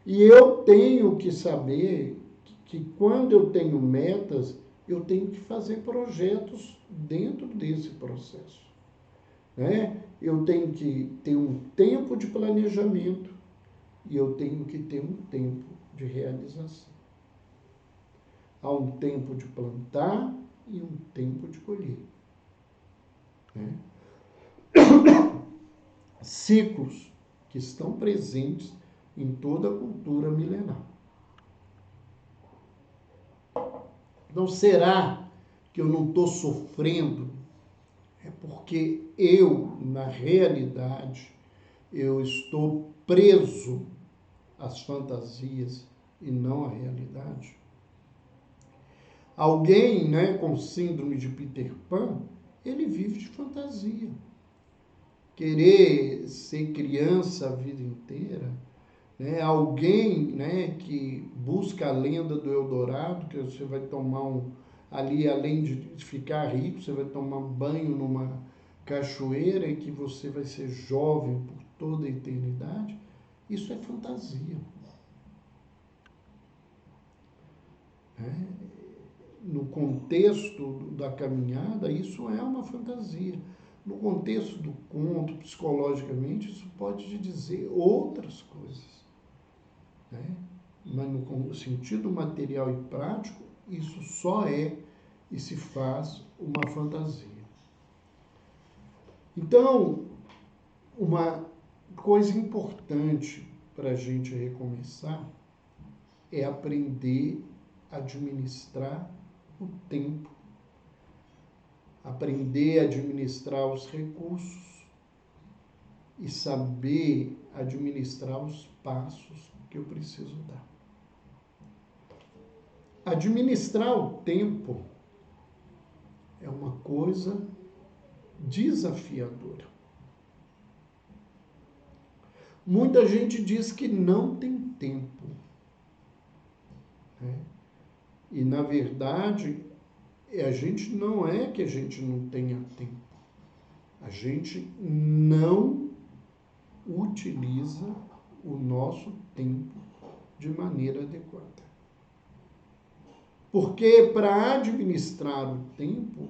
e eu tenho que saber que quando eu tenho metas, eu tenho que fazer projetos dentro desse processo. Né? Eu tenho que ter um tempo de planejamento e eu tenho que ter um tempo de realização. Há um tempo de plantar e um tempo de colher. Né? Ciclos que estão presentes em toda a cultura milenar. Então, será que eu não estou sofrendo? É porque eu, na realidade, eu estou preso às fantasias e não à realidade. Alguém, né, com síndrome de Peter Pan, ele vive de fantasia. querer ser criança a vida inteira, né? Alguém, né, que busca a lenda do Eldorado, que você vai tomar ali, além de ficar rico, você vai tomar banho numa cachoeira e que você vai ser jovem por toda a eternidade. Isso é fantasia, né? No contexto da caminhada, isso é uma fantasia. No contexto do conto, psicologicamente, isso pode te dizer outras coisas, né? Mas no sentido material e prático, isso só é e se faz uma fantasia. Então, uma coisa importante para a gente recomeçar é aprender a administrar o tempo, aprender a administrar os recursos e saber administrar os passos que eu preciso dar. Administrar o tempo é uma coisa desafiadora. Muita gente diz que não tem tempo, né? E, na verdade, a gente não é que a gente não tenha tempo. A gente não utiliza o nosso tempo de maneira adequada. Porque para administrar o tempo,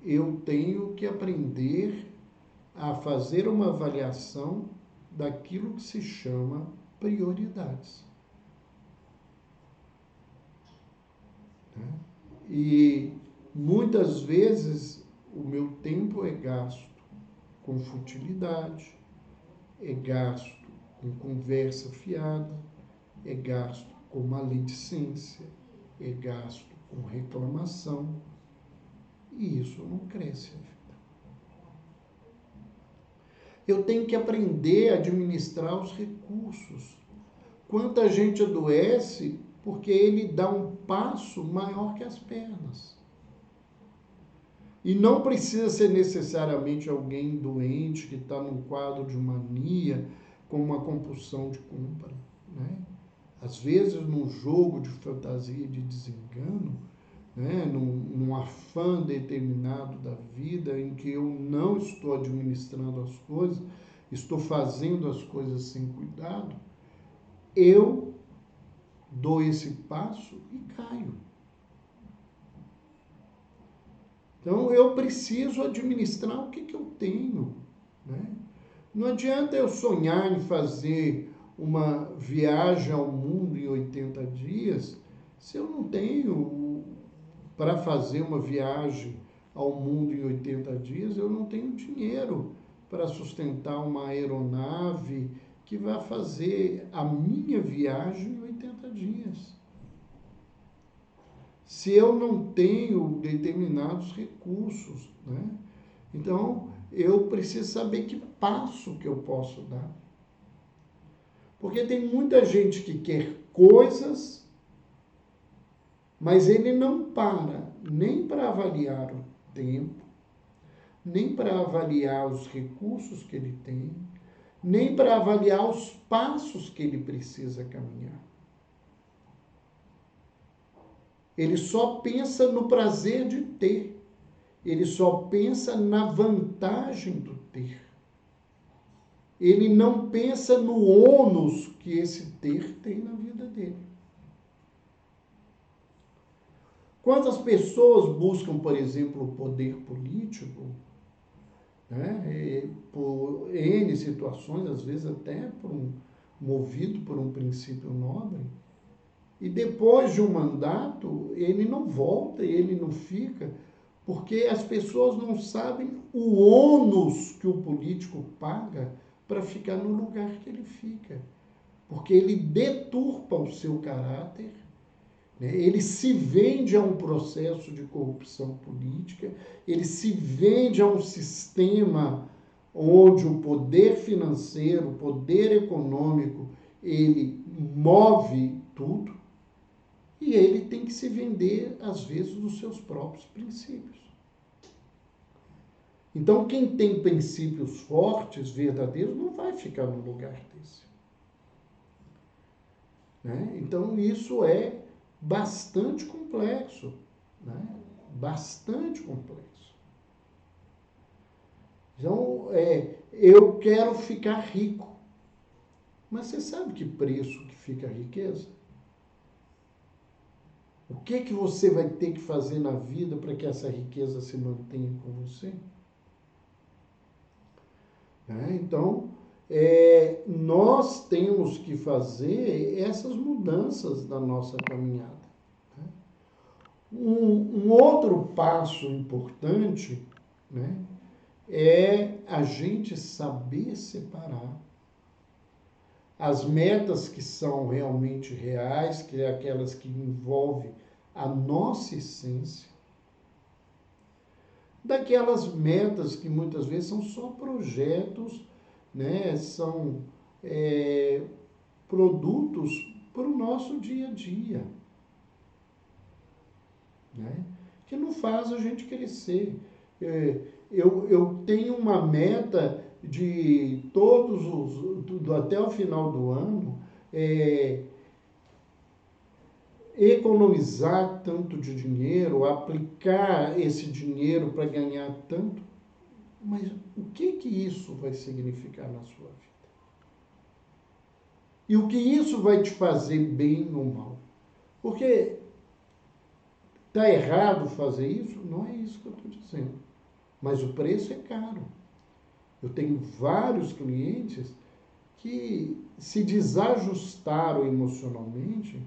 eu tenho que aprender a fazer uma avaliação daquilo que se chama prioridades. E muitas vezes o meu tempo é gasto com futilidade, é gasto com conversa fiada, é gasto com maledicência, é gasto com reclamação, e isso não cresce a vida. Eu tenho que aprender a administrar os recursos. Quanta gente adoece porque ele dá um passo maior que as pernas. E não precisa ser necessariamente alguém doente que está num quadro de mania, com uma compulsão de compra, né? Às vezes, num jogo de fantasia, de desengano, né? num afã determinado da vida, em que eu não estou administrando as coisas, estou fazendo as coisas sem cuidado, eu dou esse passo e caio. Então, eu preciso administrar o que eu tenho, né? Não adianta eu sonhar em fazer uma viagem ao mundo em 80 dias se eu não tenho, para fazer uma viagem ao mundo em 80 dias, eu não tenho dinheiro para sustentar uma aeronave que vai fazer a minha viagem em 80 dias. Se eu não tenho determinados recursos, né? Então, eu preciso saber que passo que eu posso dar. Porque tem muita gente que quer coisas, mas ele não para nem para avaliar o tempo, nem para avaliar os recursos que ele tem, nem para avaliar os passos que ele precisa caminhar. Ele só pensa no prazer de ter. Ele só pensa na vantagem do ter. Ele não pensa no ônus que esse ter tem na vida dele. Quantas pessoas buscam, por exemplo, o poder político, né, por N situações, às vezes até movido por um princípio nobre, e depois de um mandato, ele não volta, ele não fica, porque as pessoas não sabem o ônus que o político paga para ficar no lugar que ele fica. Porque ele deturpa o seu caráter, né? Ele se vende a um processo de corrupção política, ele se vende a um sistema onde o poder financeiro, o poder econômico, ele move tudo, e ele tem que se vender, às vezes, dos seus próprios princípios. Então, quem tem princípios fortes, verdadeiros, não vai ficar no lugar desse. Né? Então, isso é bastante complexo. Né? Bastante complexo. Então, eu quero ficar rico. Mas você sabe que preço que fica a riqueza? O que você vai ter que fazer na vida para que essa riqueza se mantenha com você? Então, nós temos que fazer essas mudanças da nossa caminhada. Um outro passo importante, né, é a gente saber separar as metas que são realmente reais, que é aquelas que envolvem a nossa essência, daquelas metas que muitas vezes são só projetos, né, são produtos para o nosso dia a dia, né, que não faz a gente crescer. Eu tenho uma meta de até o final do ano, economizar tanto de dinheiro, aplicar esse dinheiro para ganhar tanto, mas o que isso vai significar na sua vida? E o que isso vai te fazer bem ou mal? Porque está errado fazer isso? Não é isso que eu estou dizendo. Mas o preço é caro. Eu tenho vários clientes que se desajustaram emocionalmente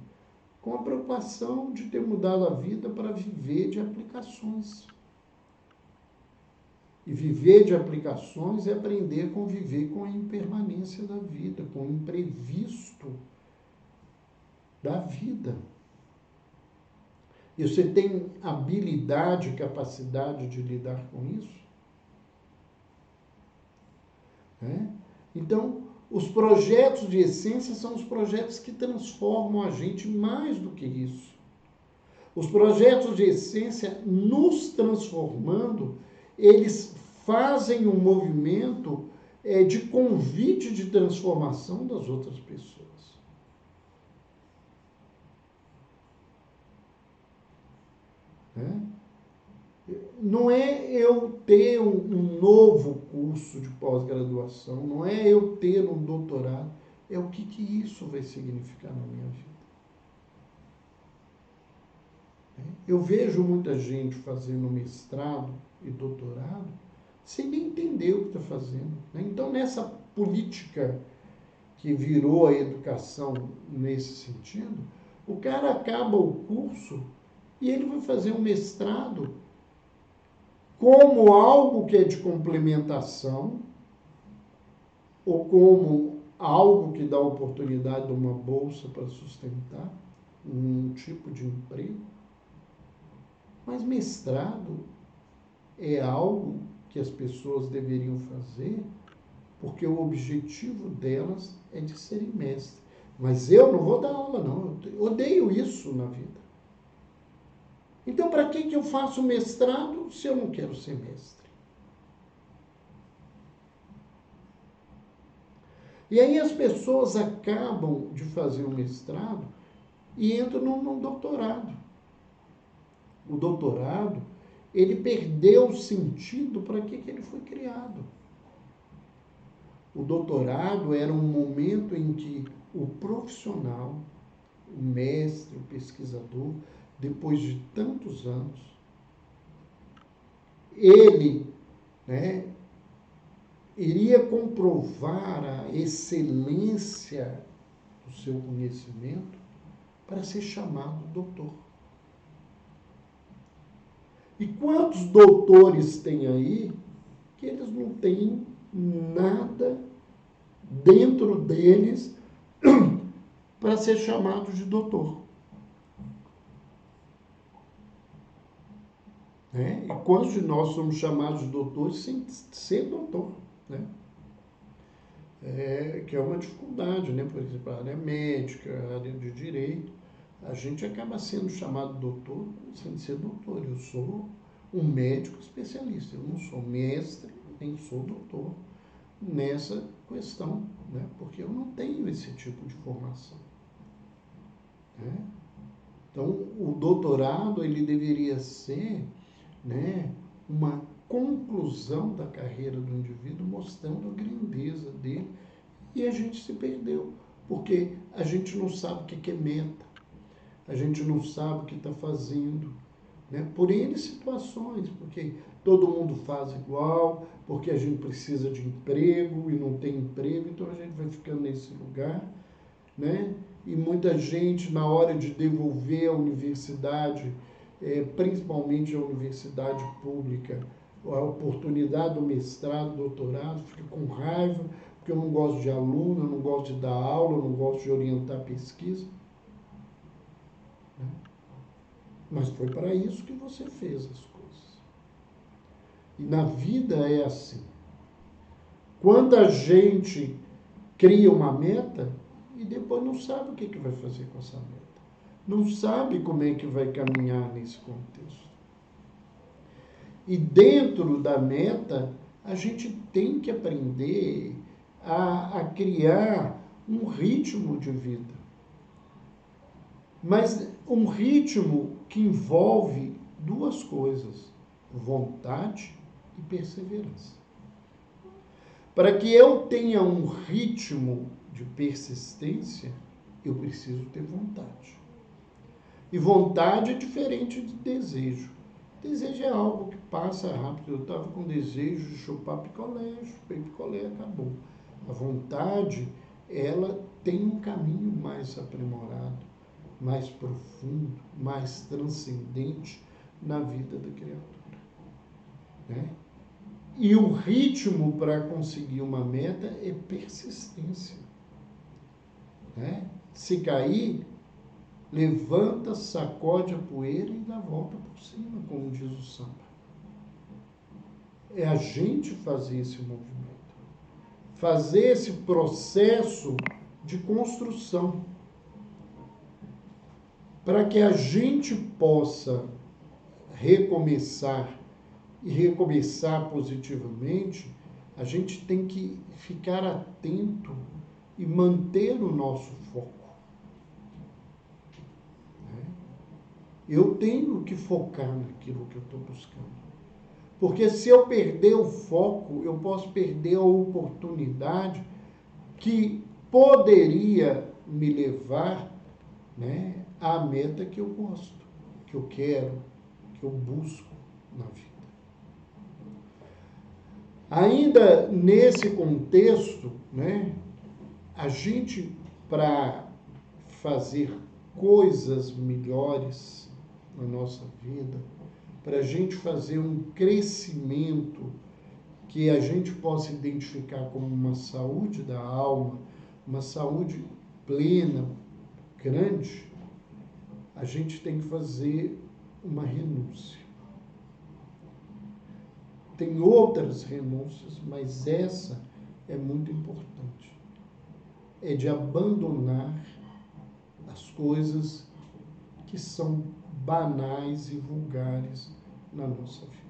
com a preocupação de ter mudado a vida para viver de aplicações. E viver de aplicações é aprender a conviver com a impermanência da vida, com o imprevisto da vida. E você tem habilidade, capacidade de lidar com isso? Então, os projetos de essência são os projetos que transformam a gente mais do que isso. Os projetos de essência, nos transformando, eles fazem um movimento de convite de transformação das outras pessoas. Não é eu ter um novo curso de pós-graduação, não é eu ter um doutorado, é o que isso vai significar na minha vida. Eu vejo muita gente fazendo mestrado e doutorado sem nem entender o que está fazendo. Então, nessa política que virou a educação nesse sentido, o cara acaba o curso e ele vai fazer um mestrado como algo que é de complementação ou como algo que dá oportunidade de uma bolsa para sustentar um tipo de emprego. Mas mestrado é algo que as pessoas deveriam fazer porque o objetivo delas é de serem mestres. Mas eu não vou dar aula, não. Eu odeio isso na vida. Então, para que eu faço mestrado se eu não quero ser mestre? E aí as pessoas acabam de fazer um mestrado e entram num doutorado. O doutorado, ele perdeu o sentido para que ele foi criado. O doutorado era um momento em que o profissional, o mestre, o pesquisador, depois de tantos anos, ele iria comprovar a excelência do seu conhecimento para ser chamado doutor. E quantos doutores tem aí que eles não têm nada dentro deles para ser chamado de doutor? E quantos de nós somos chamados de doutores sem ser doutor? Que é uma dificuldade, por exemplo, a área médica, a área de direito, a gente acaba sendo chamado doutor sem ser doutor. Eu sou um médico especialista. Eu não sou mestre, nem sou doutor nessa questão, né? Porque eu não tenho esse tipo de formação, né? Então, o doutorado, ele deveria ser, né, uma conclusão da carreira do indivíduo, mostrando a grandeza dele, e a gente se perdeu, porque a gente não sabe o que é meta, a gente não sabe o que está fazendo, né? Por N situações, porque todo mundo faz igual, porque a gente precisa de emprego e não tem emprego, então a gente vai ficando nesse lugar, né? E muita gente, na hora de devolver a universidade, principalmente a universidade pública, a oportunidade do mestrado, doutorado, fica com raiva, porque eu não gosto de aluno, eu não gosto de dar aula, eu não gosto de orientar pesquisa. Né? Mas foi para isso que você fez as coisas. E na vida é assim. Quanta gente cria uma meta e depois não sabe o que vai fazer com essa meta. Não sabe como é que vai caminhar nesse contexto. E dentro da meta, a gente tem que aprender a criar um ritmo de vida. Mas um ritmo que envolve duas coisas: vontade e perseverança. Para que eu tenha um ritmo de persistência, eu preciso ter vontade. E vontade é diferente de desejo. Desejo é algo que passa rápido. Eu estava com desejo de chupar picolé, chupei picolé, acabou. A vontade, ela tem um caminho mais aprimorado, mais profundo, mais transcendente na vida da criatura, né? E o ritmo para conseguir uma meta é persistência, né? Se cair, levanta, sacode a poeira e dá a volta por cima, como diz o samba. É a gente fazer esse movimento, fazer esse processo de construção, para que a gente possa recomeçar e recomeçar positivamente. A gente tem que ficar atento e manter o nosso foco. Eu tenho que focar naquilo que eu estou buscando. Porque se eu perder o foco, eu posso perder a oportunidade que poderia me levar, né, à meta que eu gosto, que eu quero, que eu busco na vida. Ainda nesse contexto, né, a gente, para fazer coisas melhores na nossa vida, para a gente fazer um crescimento que a gente possa identificar como uma saúde da alma, uma saúde plena, grande, a gente tem que fazer uma renúncia. Tem outras renúncias, mas essa é muito importante. É de abandonar as coisas que são banais e vulgares na nossa vida.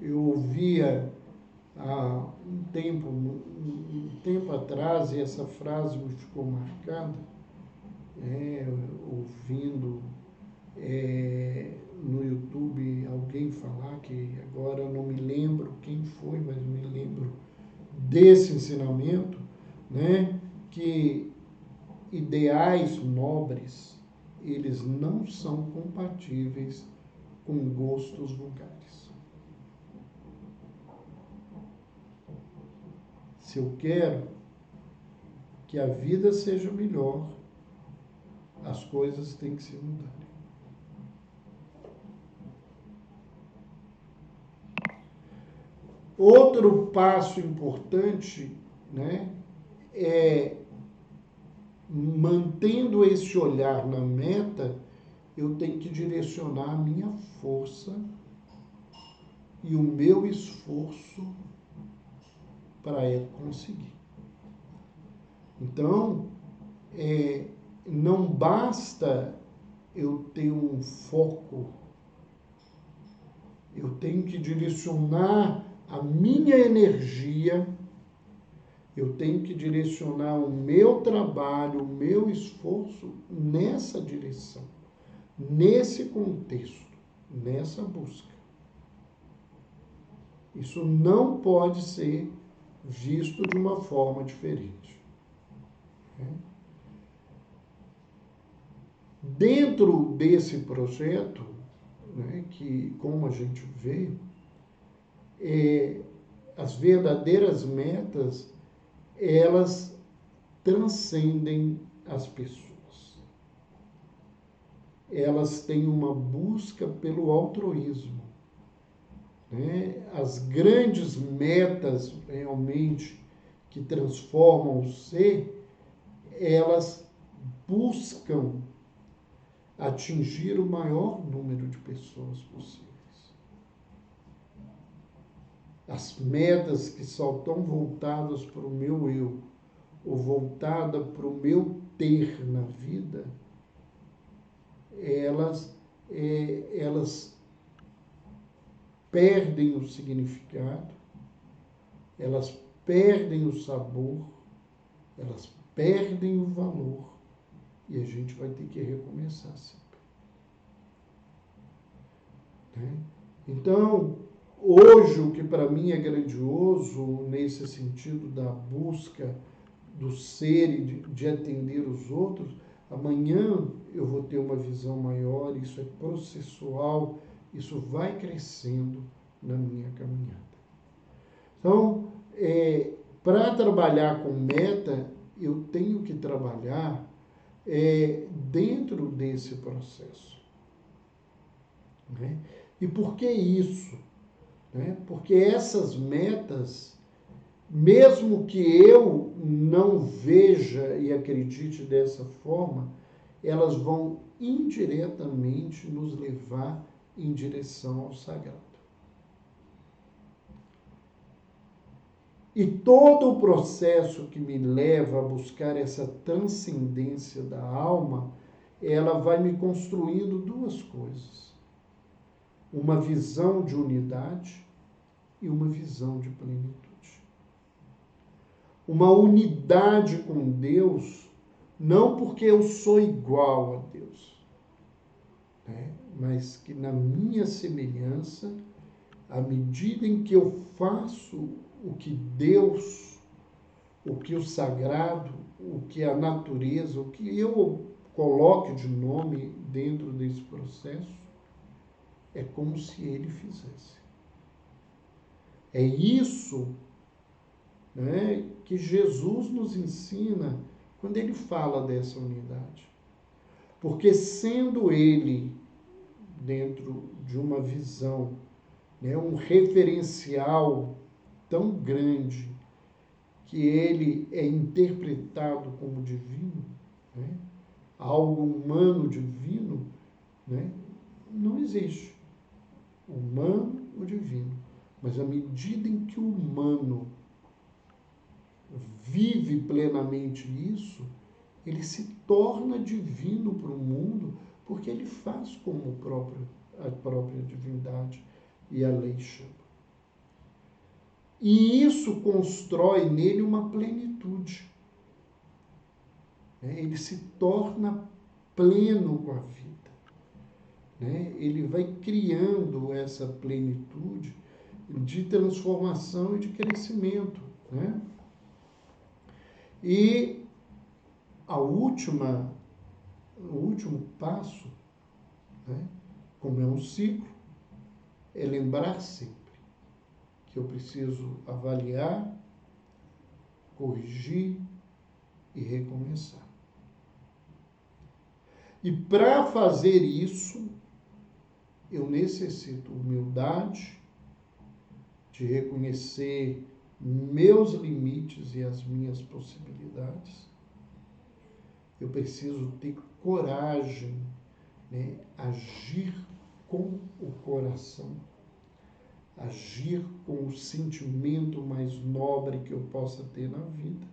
Eu ouvia há um tempo atrás, e essa frase me ficou marcada, ouvindo no YouTube alguém falar, que agora eu não me lembro quem foi, mas me lembro desse ensinamento, né, que ideais nobres, eles não são compatíveis com gostos vulgares. Se eu quero que a vida seja melhor, as coisas têm que se mudar. Outro passo importante, né, é, mantendo esse olhar na meta, eu tenho que direcionar a minha força e o meu esforço para conseguir. Então, não basta eu ter um foco, eu tenho que direcionar a minha energia, eu tenho que direcionar o meu trabalho, o meu esforço nessa direção, nesse contexto, nessa busca. Isso não pode ser visto de uma forma diferente. Dentro desse projeto, né, que, como a gente vê, as verdadeiras metas, elas transcendem as pessoas. Elas têm uma busca pelo altruísmo. Né? As grandes metas, realmente, que transformam o ser, elas buscam atingir o maior número de pessoas possíveis. As metas que só estão voltadas para o meu eu, ou voltada para o meu ter na vida, elas perdem o significado, elas perdem o sabor, elas perdem o valor, e a gente vai ter que recomeçar sempre. Né? Então, hoje, o que para mim é grandioso, nesse sentido da busca do ser e de atender os outros, amanhã eu vou ter uma visão maior, isso é processual, isso vai crescendo na minha caminhada. Então, para trabalhar com meta, eu tenho que trabalhar dentro desse processo. Né? E por que isso? Né? Porque essas metas, mesmo que eu não veja e acredite dessa forma, elas vão indiretamente nos levar em direção ao sagrado. E todo o processo que me leva a buscar essa transcendência da alma, ela vai me construindo duas coisas. Uma visão de unidade e uma visão de plenitude. Uma unidade com Deus, não porque eu sou igual a Deus, né? Mas que na minha semelhança, à medida em que eu faço o que Deus, o que o sagrado, o que a natureza, o que eu coloque de nome dentro desse processo, é como se ele fizesse. É isso, né, que Jesus nos ensina quando ele fala dessa unidade. Porque sendo ele, dentro de uma visão, né, um referencial tão grande, que ele é interpretado como divino, né, algo humano divino, né, não existe. Humano ou divino. Mas à medida em que o humano vive plenamente isso, ele se torna divino para o mundo, porque ele faz como a própria divindade e a lei chama. E isso constrói nele uma plenitude. Ele se torna pleno com a vida. Ele vai criando essa plenitude de transformação e de crescimento. E o último passo, como é um ciclo, é lembrar sempre que eu preciso avaliar, corrigir e recomeçar. E para fazer isso, eu necessito humildade, de reconhecer meus limites e as minhas possibilidades. Eu preciso ter coragem, agir com o coração, agir com o sentimento mais nobre que eu possa ter na vida.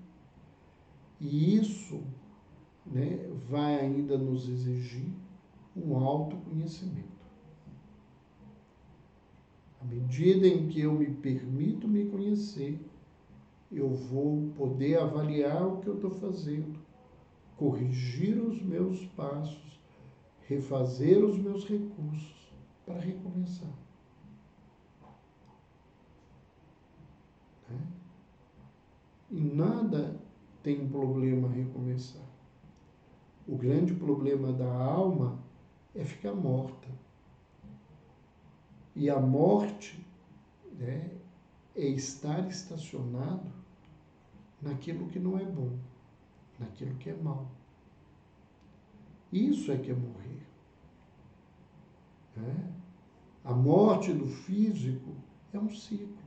E isso né, vai ainda nos exigir um autoconhecimento. À medida em que eu me permito me conhecer, eu vou poder avaliar o que eu estou fazendo, corrigir os meus passos, refazer os meus recursos para recomeçar. Né? E nada tem problema recomeçar. O grande problema da alma é ficar morta. E a morte, né, é estar estacionado naquilo que não é bom, naquilo que é mal. Isso é que é morrer. Né? A morte do físico é um ciclo,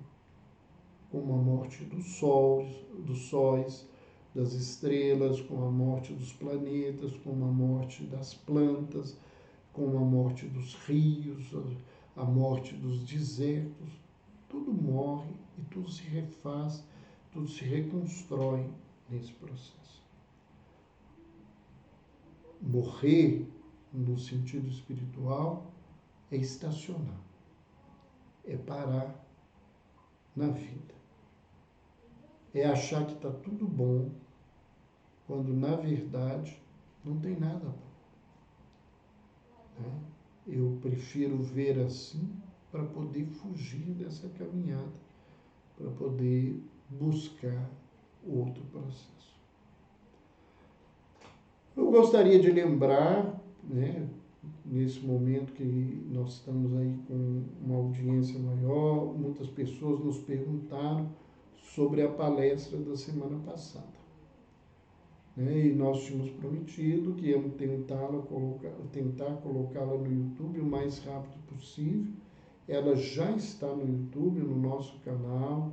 como a morte dos sóis, das estrelas, como a morte dos planetas, como a morte das plantas, como a morte dos rios, a morte dos desertos. Tudo morre e tudo se refaz, tudo se reconstrói nesse processo. Morrer, no sentido espiritual, é estacionar, é parar na vida. É achar que está tudo bom, quando na verdade não tem nada bom. Né? Eu prefiro ver assim para poder fugir dessa caminhada, para poder buscar outro processo. Eu gostaria de lembrar, né, nesse momento que nós estamos aí com uma audiência maior, muitas pessoas nos perguntaram sobre a palestra da semana passada. Né? E nós tínhamos prometido que íamos tentar colocá-la no YouTube o mais rápido possível. Ela já está no YouTube, no nosso canal,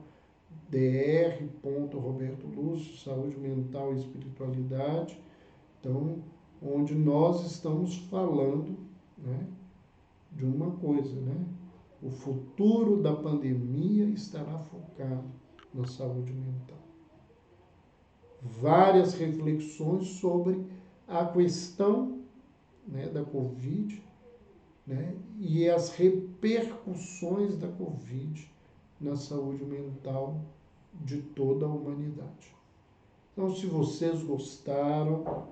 Dr. Roberto Lúcio, Saúde Mental e Espiritualidade. Então, onde nós estamos falando, né, de uma coisa, né? O futuro da pandemia estará focado na saúde mental. Várias reflexões sobre a questão, né, da Covid, né, e as repercussões da Covid na saúde mental de toda a humanidade. Então, se vocês gostaram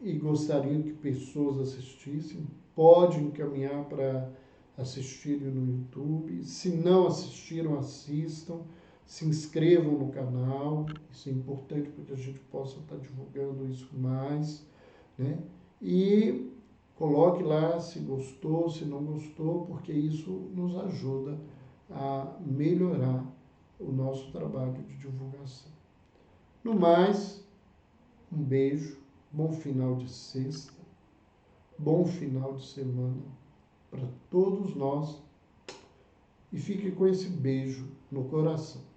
e gostariam que pessoas assistissem, pode encaminhar para assistirem no YouTube. Se não assistiram, assistam. Se inscrevam no canal, isso é importante para que a gente possa estar divulgando isso mais, né? E coloque lá se gostou, se não gostou, porque isso nos ajuda a melhorar o nosso trabalho de divulgação. No mais, um beijo, bom final de sexta, bom final de semana para todos nós e fique com esse beijo no coração.